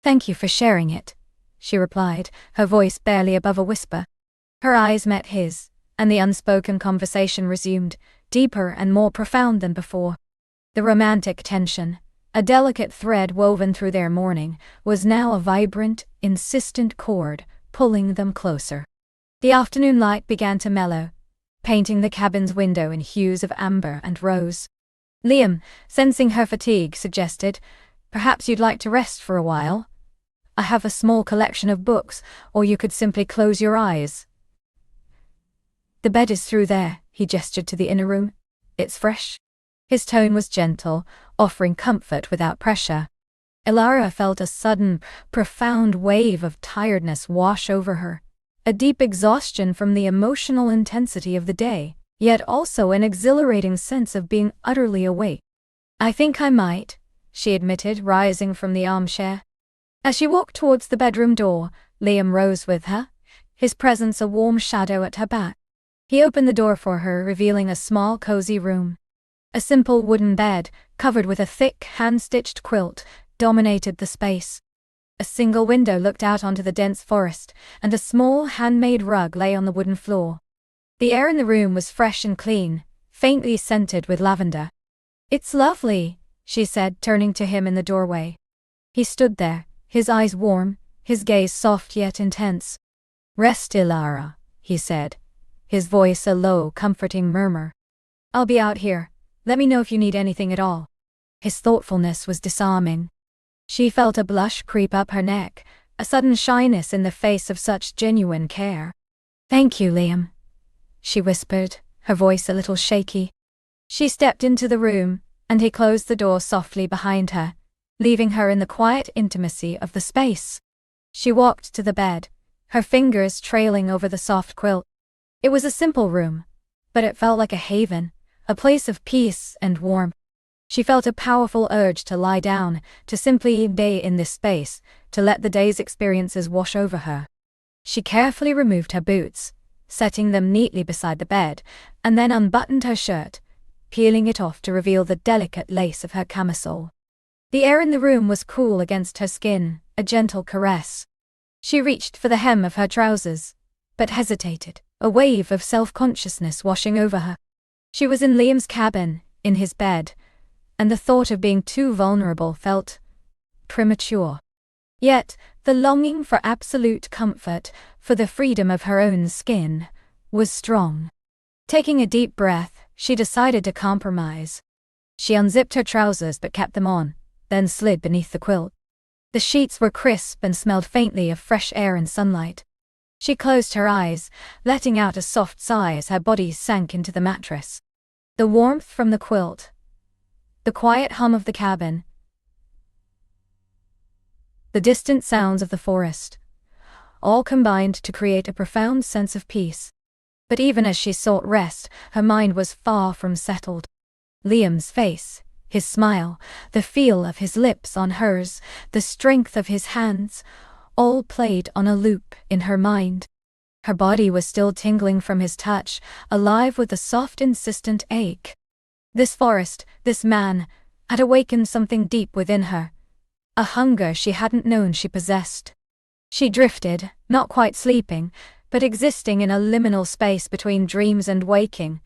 Thank you for sharing it, she replied, her voice barely above a whisper. Her eyes met his, and the unspoken conversation resumed, deeper and more profound than before. The romantic tension, a delicate thread woven through their morning, was now a vibrant, insistent cord, pulling them closer. The afternoon light began to mellow, painting the cabin's window in hues of amber and rose. Liam, sensing her fatigue, suggested, "Perhaps you'd like to rest for a while. I have a small collection of books, or you could simply close your eyes." "The bed is through there," he gestured to the inner room. "It's fresh." His tone was gentle, offering comfort without pressure. Ilara felt a sudden, profound wave of tiredness wash over her, a deep exhaustion from the emotional intensity of the day, yet also an exhilarating sense of being utterly awake. "I think I might," she admitted, rising from the armchair. As she walked towards the bedroom door, Liam rose with her, his presence a warm shadow at her back. He opened the door for her, revealing a small, cozy room. A simple wooden bed, covered with a thick, hand-stitched quilt, dominated the space. A single window looked out onto the dense forest, and a small, handmade rug lay on the wooden floor. The air in the room was fresh and clean, faintly scented with lavender. "It's lovely," she said, turning to him in the doorway. He stood there, his eyes warm, his gaze soft yet intense. "Rest, Ilara," he said, his voice a low, comforting murmur. "I'll be out here. Let me know if you need anything at all." His thoughtfulness was disarming. She felt a blush creep up her neck, a sudden shyness in the face of such genuine care. "Thank you, Liam," she whispered, her voice a little shaky. She stepped into the room, and he closed the door softly behind her, leaving her in the quiet intimacy of the space. She walked to the bed, her fingers trailing over the soft quilt. It was a simple room, but it felt like a haven, a place of peace and warmth. She felt a powerful urge to lie down, to simply be in this space, to let the day's experiences wash over her. She carefully removed her boots, setting them neatly beside the bed, and then unbuttoned her shirt, peeling it off to reveal the delicate lace of her camisole. The air in the room was cool against her skin, a gentle caress. She reached for the hem of her trousers, but hesitated, a wave of self-consciousness washing over her. She was in Liam's cabin, in his bed, and the thought of being too vulnerable felt premature. Yet, the longing for absolute comfort, for the freedom of her own skin, was strong. Taking a deep breath, She decided to compromise. She unzipped her trousers but kept them on, then slid beneath the quilt. The sheets were crisp and smelled faintly of fresh air and sunlight. She closed her eyes, letting out a soft sigh as her body sank into the mattress. The warmth from the quilt, the quiet hum of the cabin, the distant sounds of the forest, all combined to create a profound sense of peace. But even as she sought rest, her mind was far from settled. Liam's face, his smile, the feel of his lips on hers, the strength of his hands, all played on a loop in her mind. Her body was still tingling from his touch, alive with a soft, insistent ache. This forest, this man, had awakened something deep within her, a hunger she hadn't known she possessed. She drifted, not quite sleeping, but existing in a liminal space between dreams and waking,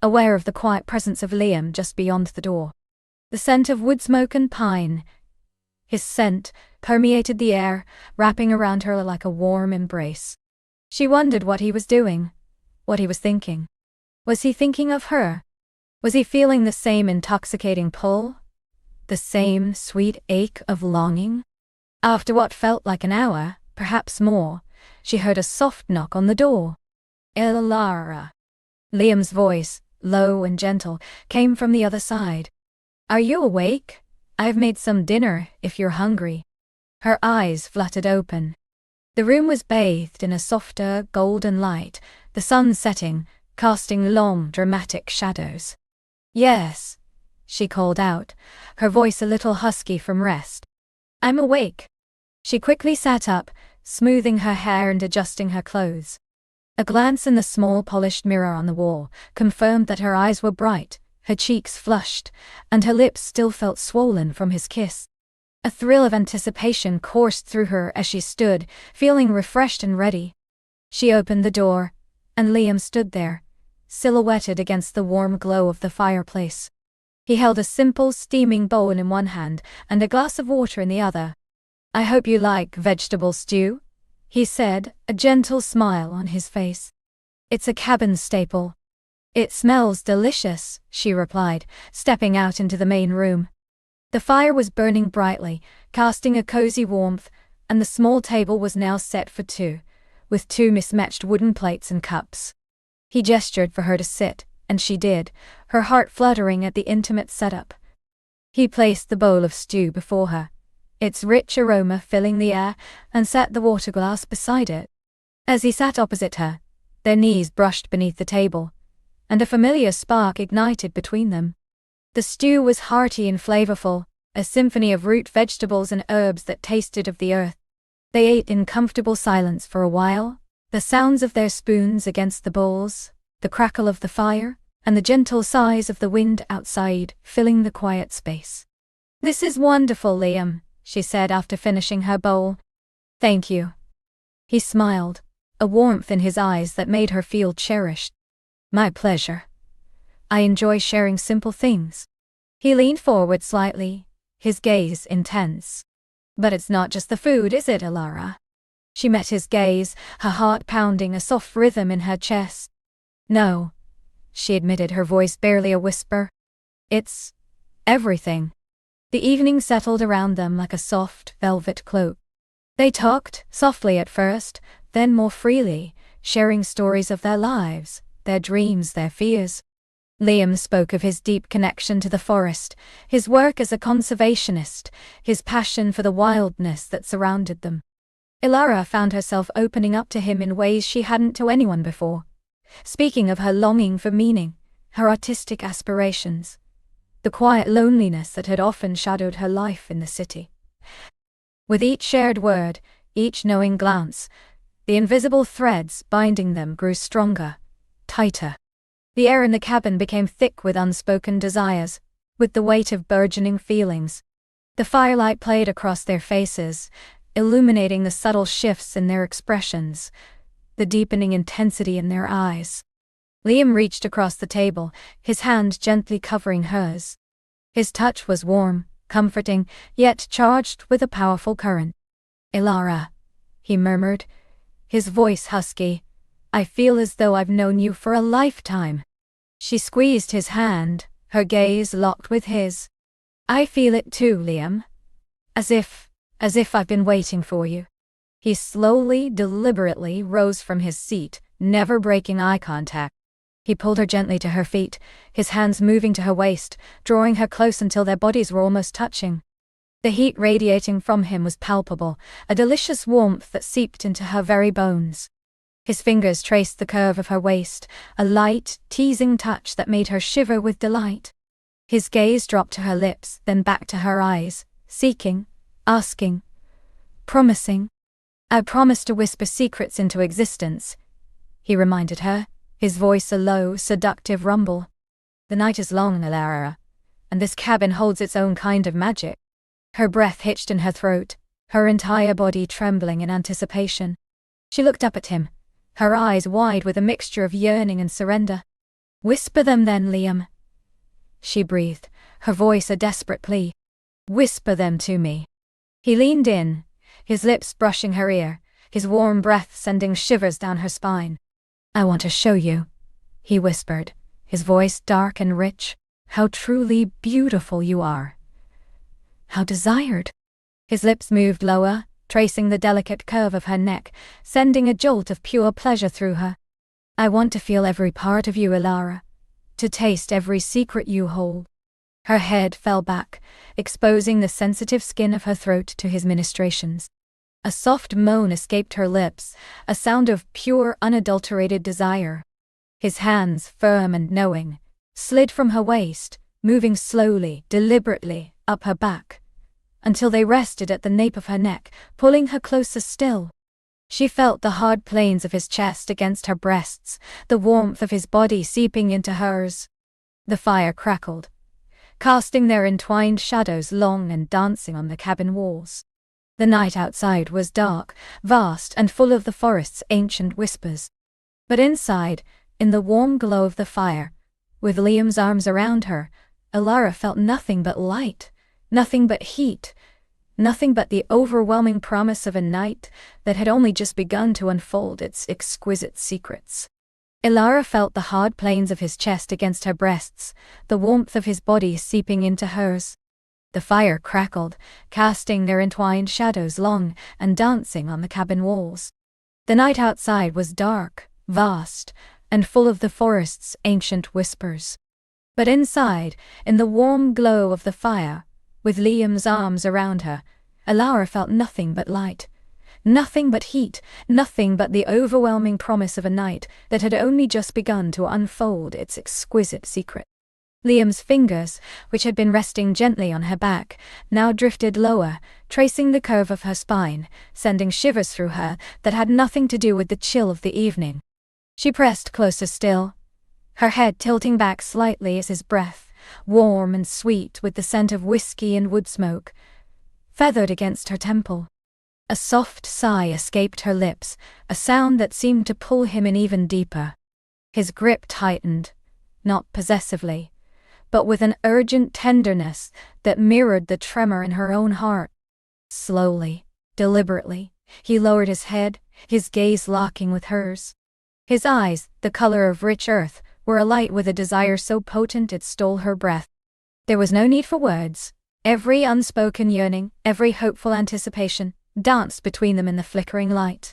aware of the quiet presence of Liam just beyond the door. The scent of wood smoke and pine, his scent, permeated the air, wrapping around her like a warm embrace. She wondered what he was doing, what he was thinking. Was he thinking of her? Was he feeling the same intoxicating pull? The same sweet ache of longing? After what felt like an hour, perhaps more, she heard a soft knock on the door. Ilara. Liam's voice, low and gentle, came from the other side. Are you awake? I've made some dinner, if you're hungry. Her eyes fluttered open. The room was bathed in a softer, golden light, the sun setting, casting long, dramatic shadows. Yes, she called out, her voice a little husky from rest. I'm awake. She quickly sat up, smoothing her hair and adjusting her clothes. A glance in the small polished mirror on the wall confirmed that her eyes were bright, her cheeks flushed, and her lips still felt swollen from his kiss. A thrill of anticipation coursed through her as she stood, feeling refreshed and ready. She opened the door, and Liam stood there, silhouetted against the warm glow of the fireplace. He held a simple steaming bowl in one hand and a glass of water in the other. I hope you like vegetable stew, he said, a gentle smile on his face. It's a cabin staple. It smells delicious, she replied, stepping out into the main room. The fire was burning brightly, casting a cozy warmth, and the small table was now set for two, with two mismatched wooden plates and cups. He gestured for her to sit, and she did, her heart fluttering at the intimate setup. He placed the bowl of stew before her, its rich aroma filling the air, and set the water glass beside it. As he sat opposite her, their knees brushed beneath the table, and a familiar spark ignited between them. The stew was hearty and flavorful, a symphony of root vegetables and herbs that tasted of the earth. They ate in comfortable silence for a while, the sounds of their spoons against the bowls, the crackle of the fire, and the gentle sighs of the wind outside filling the quiet space. This is wonderful, Liam, she said after finishing her bowl. Thank you. He smiled, a warmth in his eyes that made her feel cherished. My pleasure. I enjoy sharing simple things. He leaned forward slightly, his gaze intense. But it's not just the food, is it, Ilara? She met his gaze, her heart pounding a soft rhythm in her chest. No, she admitted, her voice barely a whisper. It's everything. The evening settled around them like a soft velvet cloak. They talked, softly at first, then more freely, sharing stories of their lives, their dreams, their fears. Liam spoke of his deep connection to the forest, his work as a conservationist, his passion for the wildness that surrounded them. Ilara found herself opening up to him in ways she hadn't to anyone before, speaking of her longing for meaning, her artistic aspirations, the quiet loneliness that had often shadowed her life in the city. With each shared word, each knowing glance, the invisible threads binding them grew stronger, tighter. The air in the cabin became thick with unspoken desires, with the weight of burgeoning feelings. The firelight played across their faces, illuminating the subtle shifts in their expressions, the deepening intensity in their eyes. Liam reached across the table, his hand gently covering hers. His touch was warm, comforting, yet charged with a powerful current. Ilara, he murmured, his voice husky, I feel as though I've known you for a lifetime. She squeezed his hand, her gaze locked with his. "I feel it too, Liam. As if I've been waiting for you." He slowly, deliberately rose from his seat, never breaking eye contact. He pulled her gently to her feet, his hands moving to her waist, drawing her close until their bodies were almost touching. The heat radiating from him was palpable, a delicious warmth that seeped into her very bones. His fingers traced the curve of her waist, a light, teasing touch that made her shiver with delight. His gaze dropped to her lips, then back to her eyes, seeking, asking, promising. "I promised to whisper secrets into existence," he reminded her, his voice a low, seductive rumble. "The night is long, Alara, and this cabin holds its own kind of magic." Her breath hitched in her throat, her entire body trembling in anticipation. She looked up at him, her eyes wide with a mixture of yearning and surrender. "Whisper them then, Liam," she breathed, her voice a desperate plea. "Whisper them to me." He leaned in, his lips brushing her ear, his warm breath sending shivers down her spine. "I want to show you," he whispered, his voice dark and rich, "how truly beautiful you are. How desired." His lips moved lower, tracing the delicate curve of her neck, sending a jolt of pure pleasure through her. "I want to feel every part of you, Alara, to taste every secret you hold." Her head fell back, exposing the sensitive skin of her throat to his ministrations. A soft moan escaped her lips, a sound of pure, unadulterated desire. His hands, firm and knowing, slid from her waist, moving slowly, deliberately, up her back, until they rested at the nape of her neck, pulling her closer still. She felt the hard planes of his chest against her breasts, the warmth of his body seeping into hers. The fire crackled, casting their entwined shadows long and dancing on the cabin walls. The night outside was dark, vast, and full of the forest's ancient whispers. But inside, in the warm glow of the fire, with Liam's arms around her, Alara felt nothing but light, nothing but heat, nothing but the overwhelming promise of a night that had only just begun to unfold its exquisite secrets. Alara felt the hard planes of his chest against her breasts, the warmth of his body seeping into hers. The fire crackled, casting their entwined shadows long and dancing on the cabin walls. The night outside was dark, vast, and full of the forest's ancient whispers. But inside, in the warm glow of the fire, with Liam's arms around her, Alara felt nothing but light, nothing but heat, nothing but the overwhelming promise of a night that had only just begun to unfold its exquisite secret. Liam's fingers, which had been resting gently on her back, now drifted lower, tracing the curve of her spine, sending shivers through her that had nothing to do with the chill of the evening. She pressed closer still, her head tilting back slightly as his breath, warm and sweet with the scent of whiskey and wood smoke, feathered against her temple. A soft sigh escaped her lips, a sound that seemed to pull him in even deeper. His grip tightened, not possessively, but with an urgent tenderness that mirrored the tremor in her own heart. Slowly, deliberately, he lowered his head, his gaze locking with hers. His eyes, the color of rich earth, were alight with a desire so potent it stole her breath. There was no need for words. Every unspoken yearning, every hopeful anticipation, danced between them in the flickering light.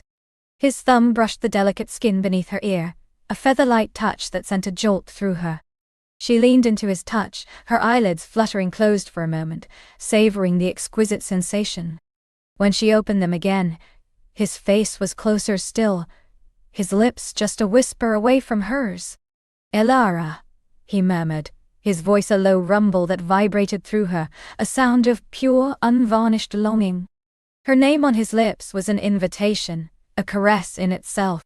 His thumb brushed the delicate skin beneath her ear, a feather-light touch that sent a jolt through her. She leaned into his touch, her eyelids fluttering closed for a moment, savoring the exquisite sensation. When she opened them again, his face was closer still, his lips just a whisper away from hers. "Alara," he murmured, his voice a low rumble that vibrated through her, a sound of pure, unvarnished longing. Her name on his lips was an invitation, a caress in itself.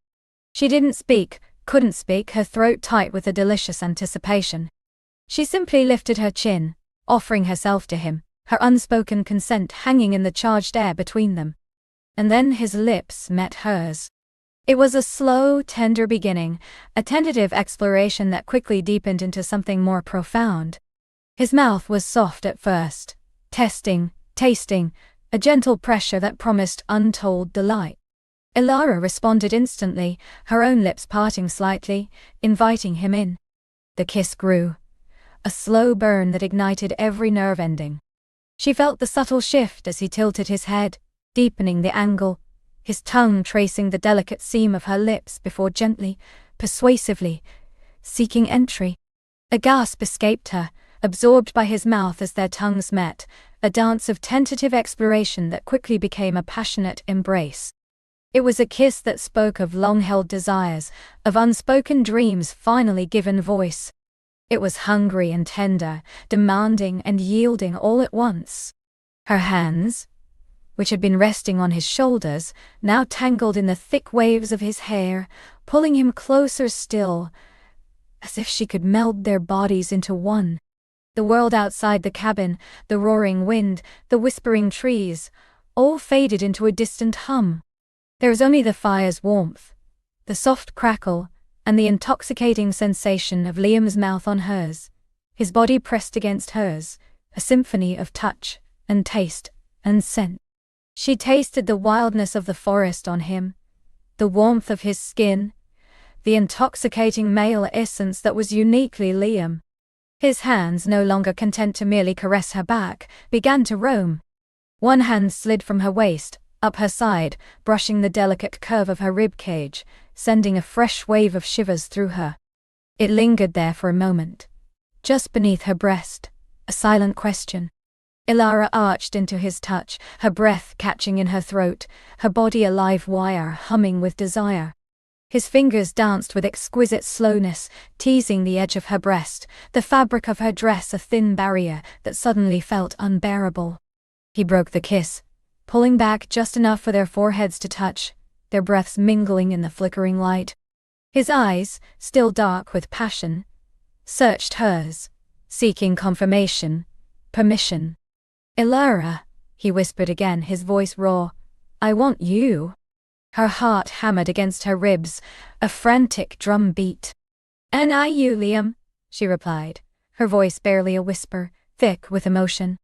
She didn't speak, couldn't speak, her throat tight with a delicious anticipation. She simply lifted her chin, offering herself to him, her unspoken consent hanging in the charged air between them. And then his lips met hers. It was a slow, tender beginning, a tentative exploration that quickly deepened into something more profound. His mouth was soft at first, testing, tasting, a gentle pressure that promised untold delight. Alara responded instantly, her own lips parting slightly, inviting him in. The kiss grew, a slow burn that ignited every nerve ending. She felt the subtle shift as he tilted his head, deepening the angle, his tongue tracing the delicate seam of her lips before gently, persuasively, seeking entry. A gasp escaped her, absorbed by his mouth as their tongues met, a dance of tentative exploration that quickly became a passionate embrace. It was a kiss that spoke of long-held desires, of unspoken dreams finally given voice. It was hungry and tender, demanding and yielding all at once. Her hands, which had been resting on his shoulders, now tangled in the thick waves of his hair, pulling him closer still, as if she could meld their bodies into one. The world outside the cabin, the roaring wind, the whispering trees, all faded into a distant hum. There was only the fire's warmth, the soft crackle, and the intoxicating sensation of Liam's mouth on hers, his body pressed against hers, a symphony of touch and taste and scent. She tasted the wildness of the forest on him, the warmth of his skin, the intoxicating male essence that was uniquely Liam. His hands, no longer content to merely caress her back, began to roam. One hand slid from her waist, up her side, brushing the delicate curve of her rib cage, sending a fresh wave of shivers through her. It lingered there for a moment, just beneath her breast, a silent question. Ilara arched into his touch, her breath catching in her throat, her body a live wire humming with desire. His fingers danced with exquisite slowness, teasing the edge of her breast, the fabric of her dress a thin barrier that suddenly felt unbearable. He broke the kiss, pulling back just enough for their foreheads to touch, their breaths mingling in the flickering light. His eyes, still dark with passion, searched hers, seeking confirmation, permission. "Ilara," he whispered again, his voice raw, "I want you." Her heart hammered against her ribs, a frantic drum beat. "And I you, Liam," she replied, her voice barely a whisper, thick with emotion.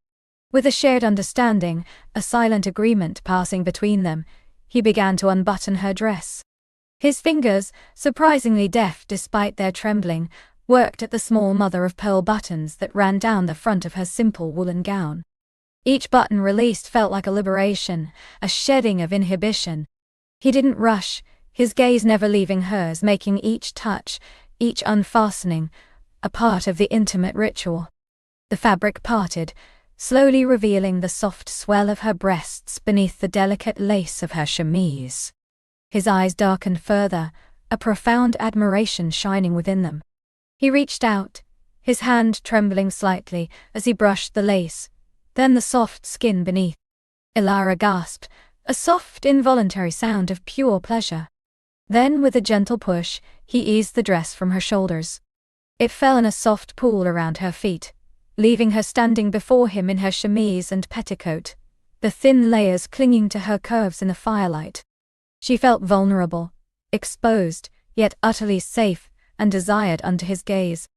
With a shared understanding, a silent agreement passing between them, he began to unbutton her dress. His fingers, surprisingly deft despite their trembling, worked at the small mother-of-pearl buttons that ran down the front of her simple woolen gown. Each button released felt like a liberation, a shedding of inhibition. He didn't rush, his gaze never leaving hers, making each touch, each unfastening, a part of the intimate ritual. The fabric parted, slowly revealing the soft swell of her breasts beneath the delicate lace of her chemise. His eyes darkened further, a profound admiration shining within them. He reached out, his hand trembling slightly as he brushed the lace, then the soft skin beneath. Ilara gasped, a soft, involuntary sound of pure pleasure. Then, with a gentle push, he eased the dress from her shoulders. It fell in a soft pool around her feet, leaving her standing before him in her chemise and petticoat, the thin layers clinging to her curves in the firelight. She felt vulnerable, exposed, yet utterly safe and desired under his gaze.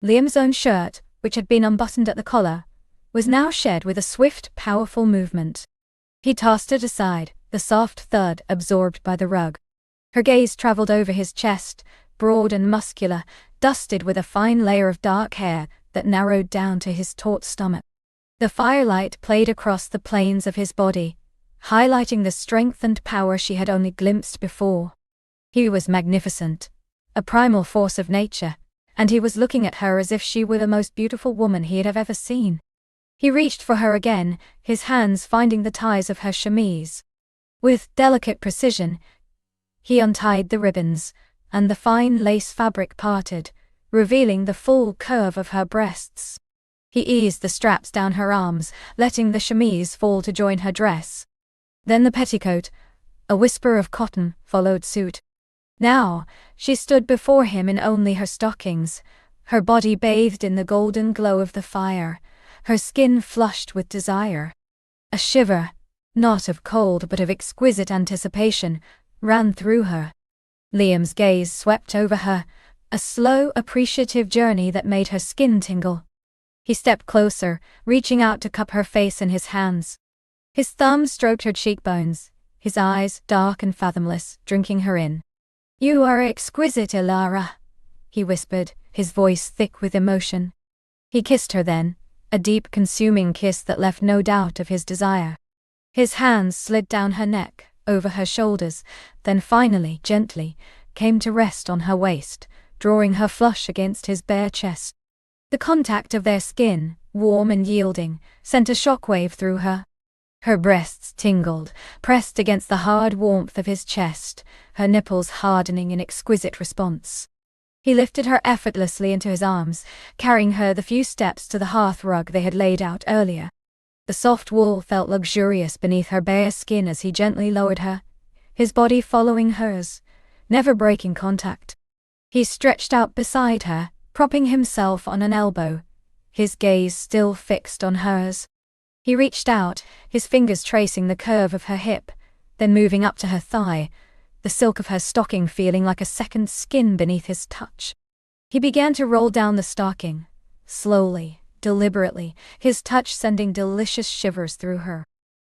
Liam's own shirt, which had been unbuttoned at the collar, was now shed with a swift, powerful movement. He tossed it aside, the soft thud absorbed by the rug. Her gaze traveled over his chest, broad and muscular, dusted with a fine layer of dark hair that narrowed down to his taut stomach. The firelight played across the planes of his body, highlighting the strength and power she had only glimpsed before. He was magnificent, a primal force of nature, and he was looking at her as if she were the most beautiful woman he had ever seen. He reached for her again, his hands finding the ties of her chemise. With delicate precision, he untied the ribbons, and the fine lace fabric parted, revealing the full curve of her breasts. He eased the straps down her arms, letting the chemise fall to join her dress. Then the petticoat, a whisper of cotton, followed suit. Now, she stood before him in only her stockings, her body bathed in the golden glow of the fire, her skin flushed with desire. A shiver, not of cold but of exquisite anticipation, ran through her. Liam's gaze swept over her, a slow, appreciative journey that made her skin tingle. He stepped closer, reaching out to cup her face in his hands. His thumb stroked her cheekbones, his eyes, dark and fathomless, drinking her in. "You are exquisite, Ilara," he whispered, his voice thick with emotion. He kissed her then, a deep, consuming kiss that left no doubt of his desire. His hands slid down her neck, over her shoulders, then finally, gently, came to rest on her waist, drawing her flush against his bare chest. The contact of their skin, warm and yielding, sent a shockwave through her. Her breasts tingled, pressed against the hard warmth of his chest, her nipples hardening in exquisite response. He lifted her effortlessly into his arms, carrying her the few steps to the hearth rug they had laid out earlier. The soft wool felt luxurious beneath her bare skin as he gently lowered her, his body following hers, never breaking contact. He stretched out beside her, propping himself on an elbow, his gaze still fixed on hers. He reached out, his fingers tracing the curve of her hip, then moving up to her thigh, the silk of her stocking feeling like a second skin beneath his touch. He began to roll down the stocking, slowly, deliberately, his touch sending delicious shivers through her.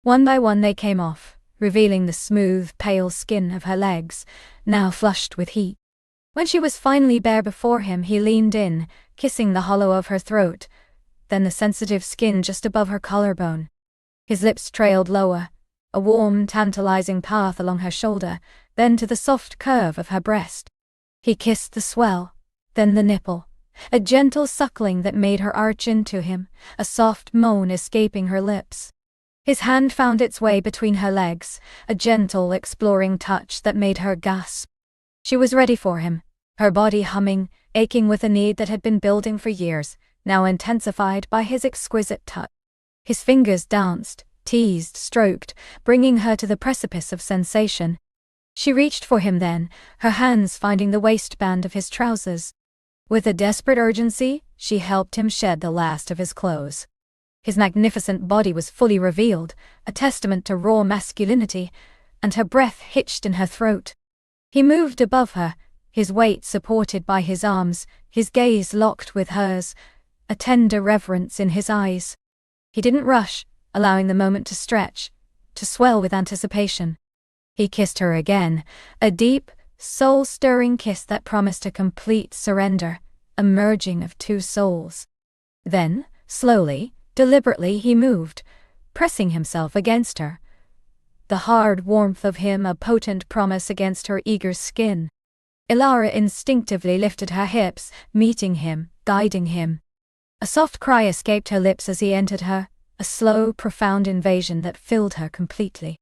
One by one they came off, revealing the smooth, pale skin of her legs, now flushed with heat. When she was finally bare before him, he leaned in, kissing the hollow of her throat, then the sensitive skin just above her collarbone. His lips trailed lower, a warm, tantalizing path along her shoulder, then to the soft curve of her breast. He kissed the swell, then the nipple, a gentle suckling that made her arch into him, a soft moan escaping her lips. His hand found its way between her legs, a gentle, exploring touch that made her gasp. She was ready for him, her body humming, aching with a need that had been building for years, now intensified by his exquisite touch. His fingers danced, teased, stroked, bringing her to the precipice of sensation. She reached for him then, her hands finding the waistband of his trousers. With a desperate urgency, she helped him shed the last of his clothes. His magnificent body was fully revealed, a testament to raw masculinity, and her breath hitched in her throat. He moved above her, his weight supported by his arms, his gaze locked with hers, a tender reverence in his eyes. He didn't rush, allowing the moment to stretch, to swell with anticipation. He kissed her again, a deep, soul-stirring kiss that promised a complete surrender, a merging of two souls. Then, slowly, deliberately he moved, pressing himself against her. The hard warmth of him a potent promise against her eager skin. Ilara instinctively lifted her hips, meeting him, guiding him. A soft cry escaped her lips as he entered her, a slow, profound invasion that filled her completely.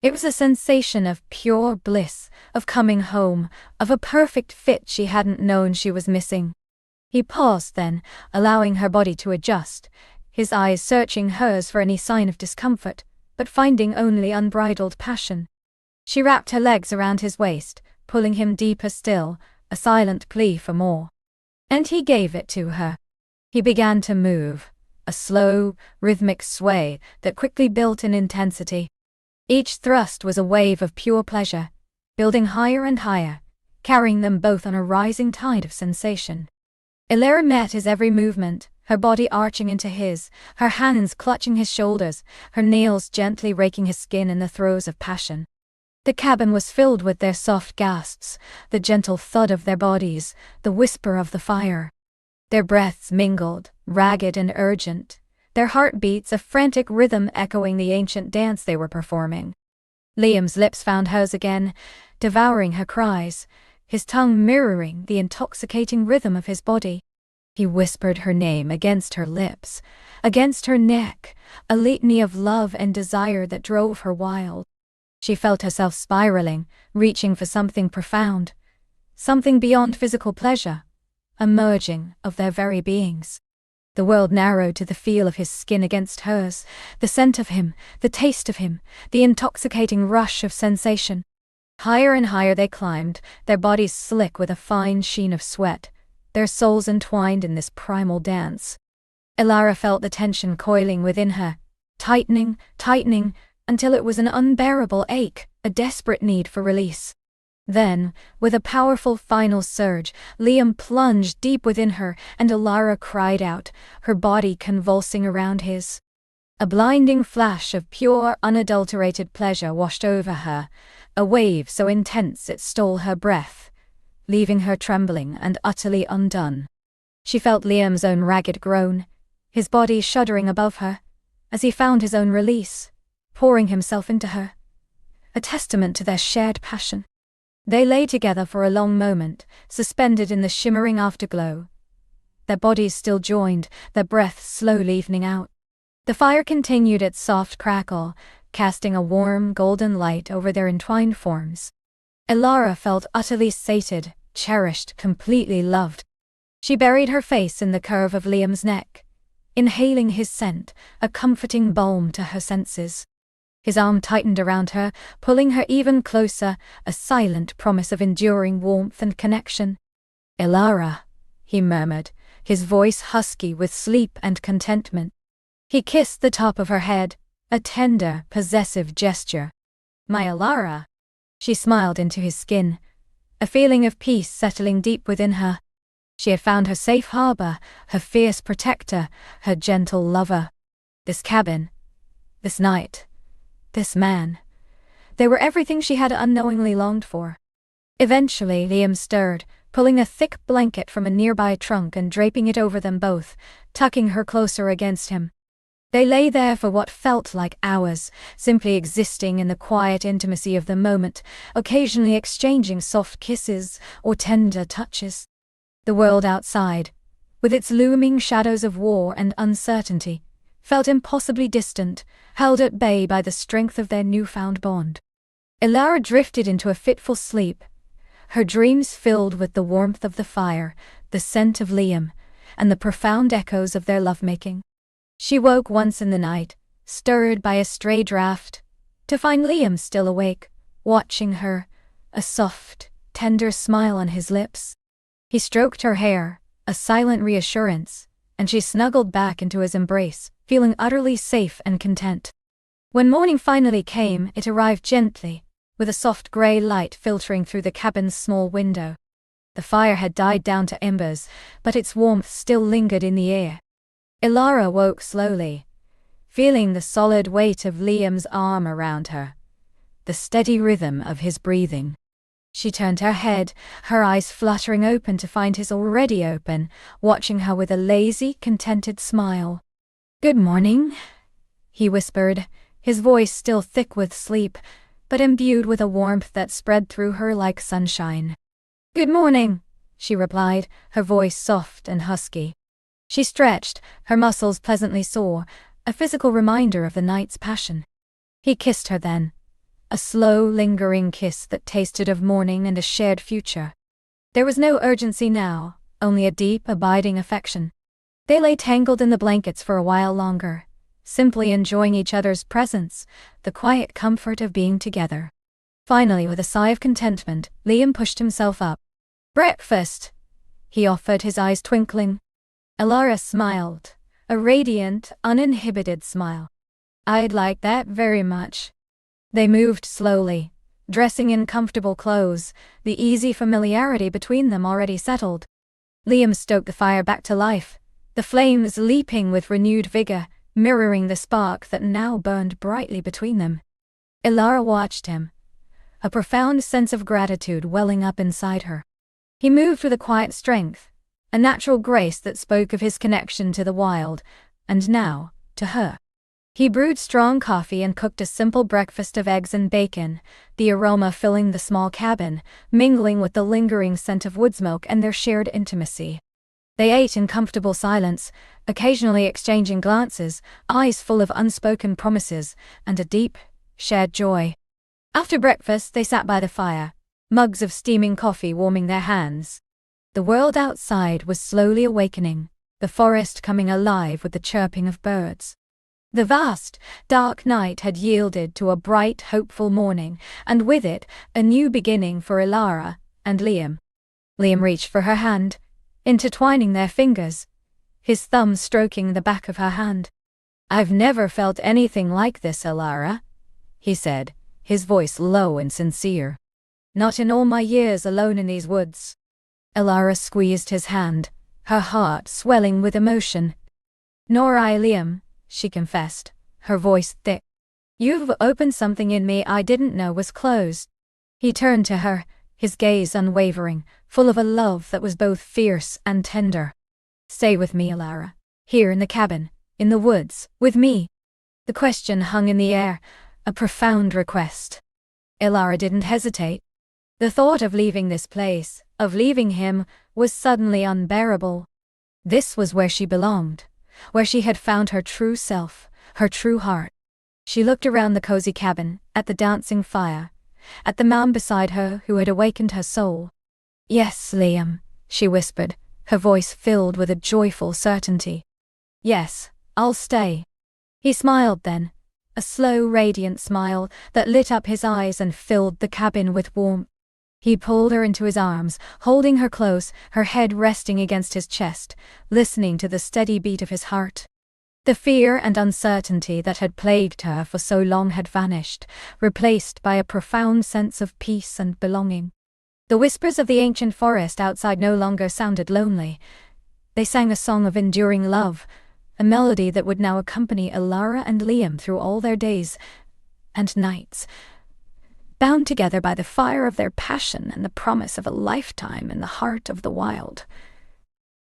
It was a sensation of pure bliss, of coming home, of a perfect fit she hadn't known she was missing. He paused then, allowing her body to adjust, his eyes searching hers for any sign of discomfort, but finding only unbridled passion. She wrapped her legs around his waist, pulling him deeper still, a silent plea for more. And he gave it to her. He began to move, a slow, rhythmic sway that quickly built in intensity. Each thrust was a wave of pure pleasure, building higher and higher, carrying them both on a rising tide of sensation. Ilara met his every movement, her body arching into his, her hands clutching his shoulders, her nails gently raking his skin in the throes of passion. The cabin was filled with their soft gasps, the gentle thud of their bodies, the whisper of the fire. Their breaths mingled, ragged and urgent, their heartbeats a frantic rhythm echoing the ancient dance they were performing. Liam's lips found hers again, devouring her cries, his tongue mirroring the intoxicating rhythm of his body. He whispered her name against her lips, against her neck, a litany of love and desire that drove her wild. She felt herself spiraling, reaching for something profound, something beyond physical pleasure, a merging of their very beings. The world narrowed to the feel of his skin against hers, the scent of him, the taste of him, the intoxicating rush of sensation. Higher and higher they climbed, their bodies slick with a fine sheen of sweat, their souls entwined in this primal dance. Ilara felt the tension coiling within her, tightening, tightening, until it was an unbearable ache, a desperate need for release. Then, with a powerful final surge, Liam plunged deep within her, and Ilara cried out, her body convulsing around his. A blinding flash of pure, unadulterated pleasure washed over her, a wave so intense it stole her breath, leaving her trembling and utterly undone. She felt Liam's own ragged groan, his body shuddering above her, as he found his own release, pouring himself into her, a testament to their shared passion. They lay together for a long moment, suspended in the shimmering afterglow, their bodies still joined, their breaths slowly evening out. The fire continued its soft crackle, casting a warm, golden light over their entwined forms. Elara felt utterly sated, cherished, completely loved. She buried her face in the curve of Liam's neck, inhaling his scent, a comforting balm to her senses. His arm tightened around her, pulling her even closer, a silent promise of enduring warmth and connection. "Elara," he murmured, his voice husky with sleep and contentment. He kissed the top of her head, a tender, possessive gesture. "My Elara." She smiled into his skin, a feeling of peace settling deep within her. She had found her safe harbor, her fierce protector, her gentle lover. This cabin, this night, this man. They were everything she had unknowingly longed for. Eventually, Liam stirred, pulling a thick blanket from a nearby trunk and draping it over them both, tucking her closer against him. They lay there for what felt like hours, simply existing in the quiet intimacy of the moment, occasionally exchanging soft kisses or tender touches. The world outside, with its looming shadows of war and uncertainty, felt impossibly distant, held at bay by the strength of their newfound bond. Elara drifted into a fitful sleep, her dreams filled with the warmth of the fire, the scent of Liam, and the profound echoes of their lovemaking. She woke once in the night, stirred by a stray draught, to find Liam still awake, watching her, a soft, tender smile on his lips. He stroked her hair, a silent reassurance, and she snuggled back into his embrace, feeling utterly safe and content. When morning finally came, it arrived gently, with a soft grey light filtering through the cabin's small window. The fire had died down to embers, but its warmth still lingered in the air. Elara woke slowly, feeling the solid weight of Liam's arm around her, the steady rhythm of his breathing. She turned her head, her eyes fluttering open to find his already open, watching her with a lazy, contented smile. "Good morning," he whispered, his voice still thick with sleep, but imbued with a warmth that spread through her like sunshine. "Good morning," she replied, her voice soft and husky. She stretched, her muscles pleasantly sore, a physical reminder of the night's passion. He kissed her then, a slow, lingering kiss that tasted of morning and a shared future. There was no urgency now, only a deep, abiding affection. They lay tangled in the blankets for a while longer, simply enjoying each other's presence, the quiet comfort of being together. Finally, with a sigh of contentment, Liam pushed himself up. "Breakfast," he offered, his eyes twinkling. Elara smiled, a radiant, uninhibited smile. "I'd like that very much." They moved slowly, dressing in comfortable clothes, the easy familiarity between them already settled. Liam stoked the fire back to life, the flames leaping with renewed vigor, mirroring the spark that now burned brightly between them. Elara watched him, a profound sense of gratitude welling up inside her. He moved with a quiet strength, a natural grace that spoke of his connection to the wild, and now, to her. He brewed strong coffee and cooked a simple breakfast of eggs and bacon, the aroma filling the small cabin, mingling with the lingering scent of wood smoke and their shared intimacy. They ate in comfortable silence, occasionally exchanging glances, eyes full of unspoken promises, and a deep, shared joy. After breakfast, they sat by the fire, mugs of steaming coffee warming their hands. The world outside was slowly awakening, the forest coming alive with the chirping of birds. The vast, dark night had yielded to a bright, hopeful morning, and with it, a new beginning for Elara and Liam. Liam reached for her hand, intertwining their fingers, his thumb stroking the back of her hand. "I've never felt anything like this, Elara," he said, his voice low and sincere. "Not in all my years alone in these woods." Elara squeezed his hand, her heart swelling with emotion. "Nor I, Liam," she confessed, her voice thick. "You've opened something in me I didn't know was closed." He turned to her, his gaze unwavering, full of a love that was both fierce and tender. Stay with me, Elara. Here in the cabin, in the woods, with me. The question hung in the air, a profound request. Elara didn't hesitate. The thought of leaving this place, of leaving him, was suddenly unbearable. This was where she belonged, where she had found her true self, her true heart. She looked around the cozy cabin, at the dancing fire, at the man beside her who had awakened her soul. "Yes, Liam," she whispered, her voice filled with a joyful certainty. "Yes, I'll stay." He smiled then, a slow, radiant smile that lit up his eyes and filled the cabin with warmth. He pulled her into his arms, holding her close, her head resting against his chest, listening to the steady beat of his heart. The fear and uncertainty that had plagued her for so long had vanished, replaced by a profound sense of peace and belonging. The whispers of the ancient forest outside no longer sounded lonely. They sang a song of enduring love, a melody that would now accompany Elara and Liam through all their days and nights, bound together by the fire of their passion and the promise of a lifetime in the heart of the wild.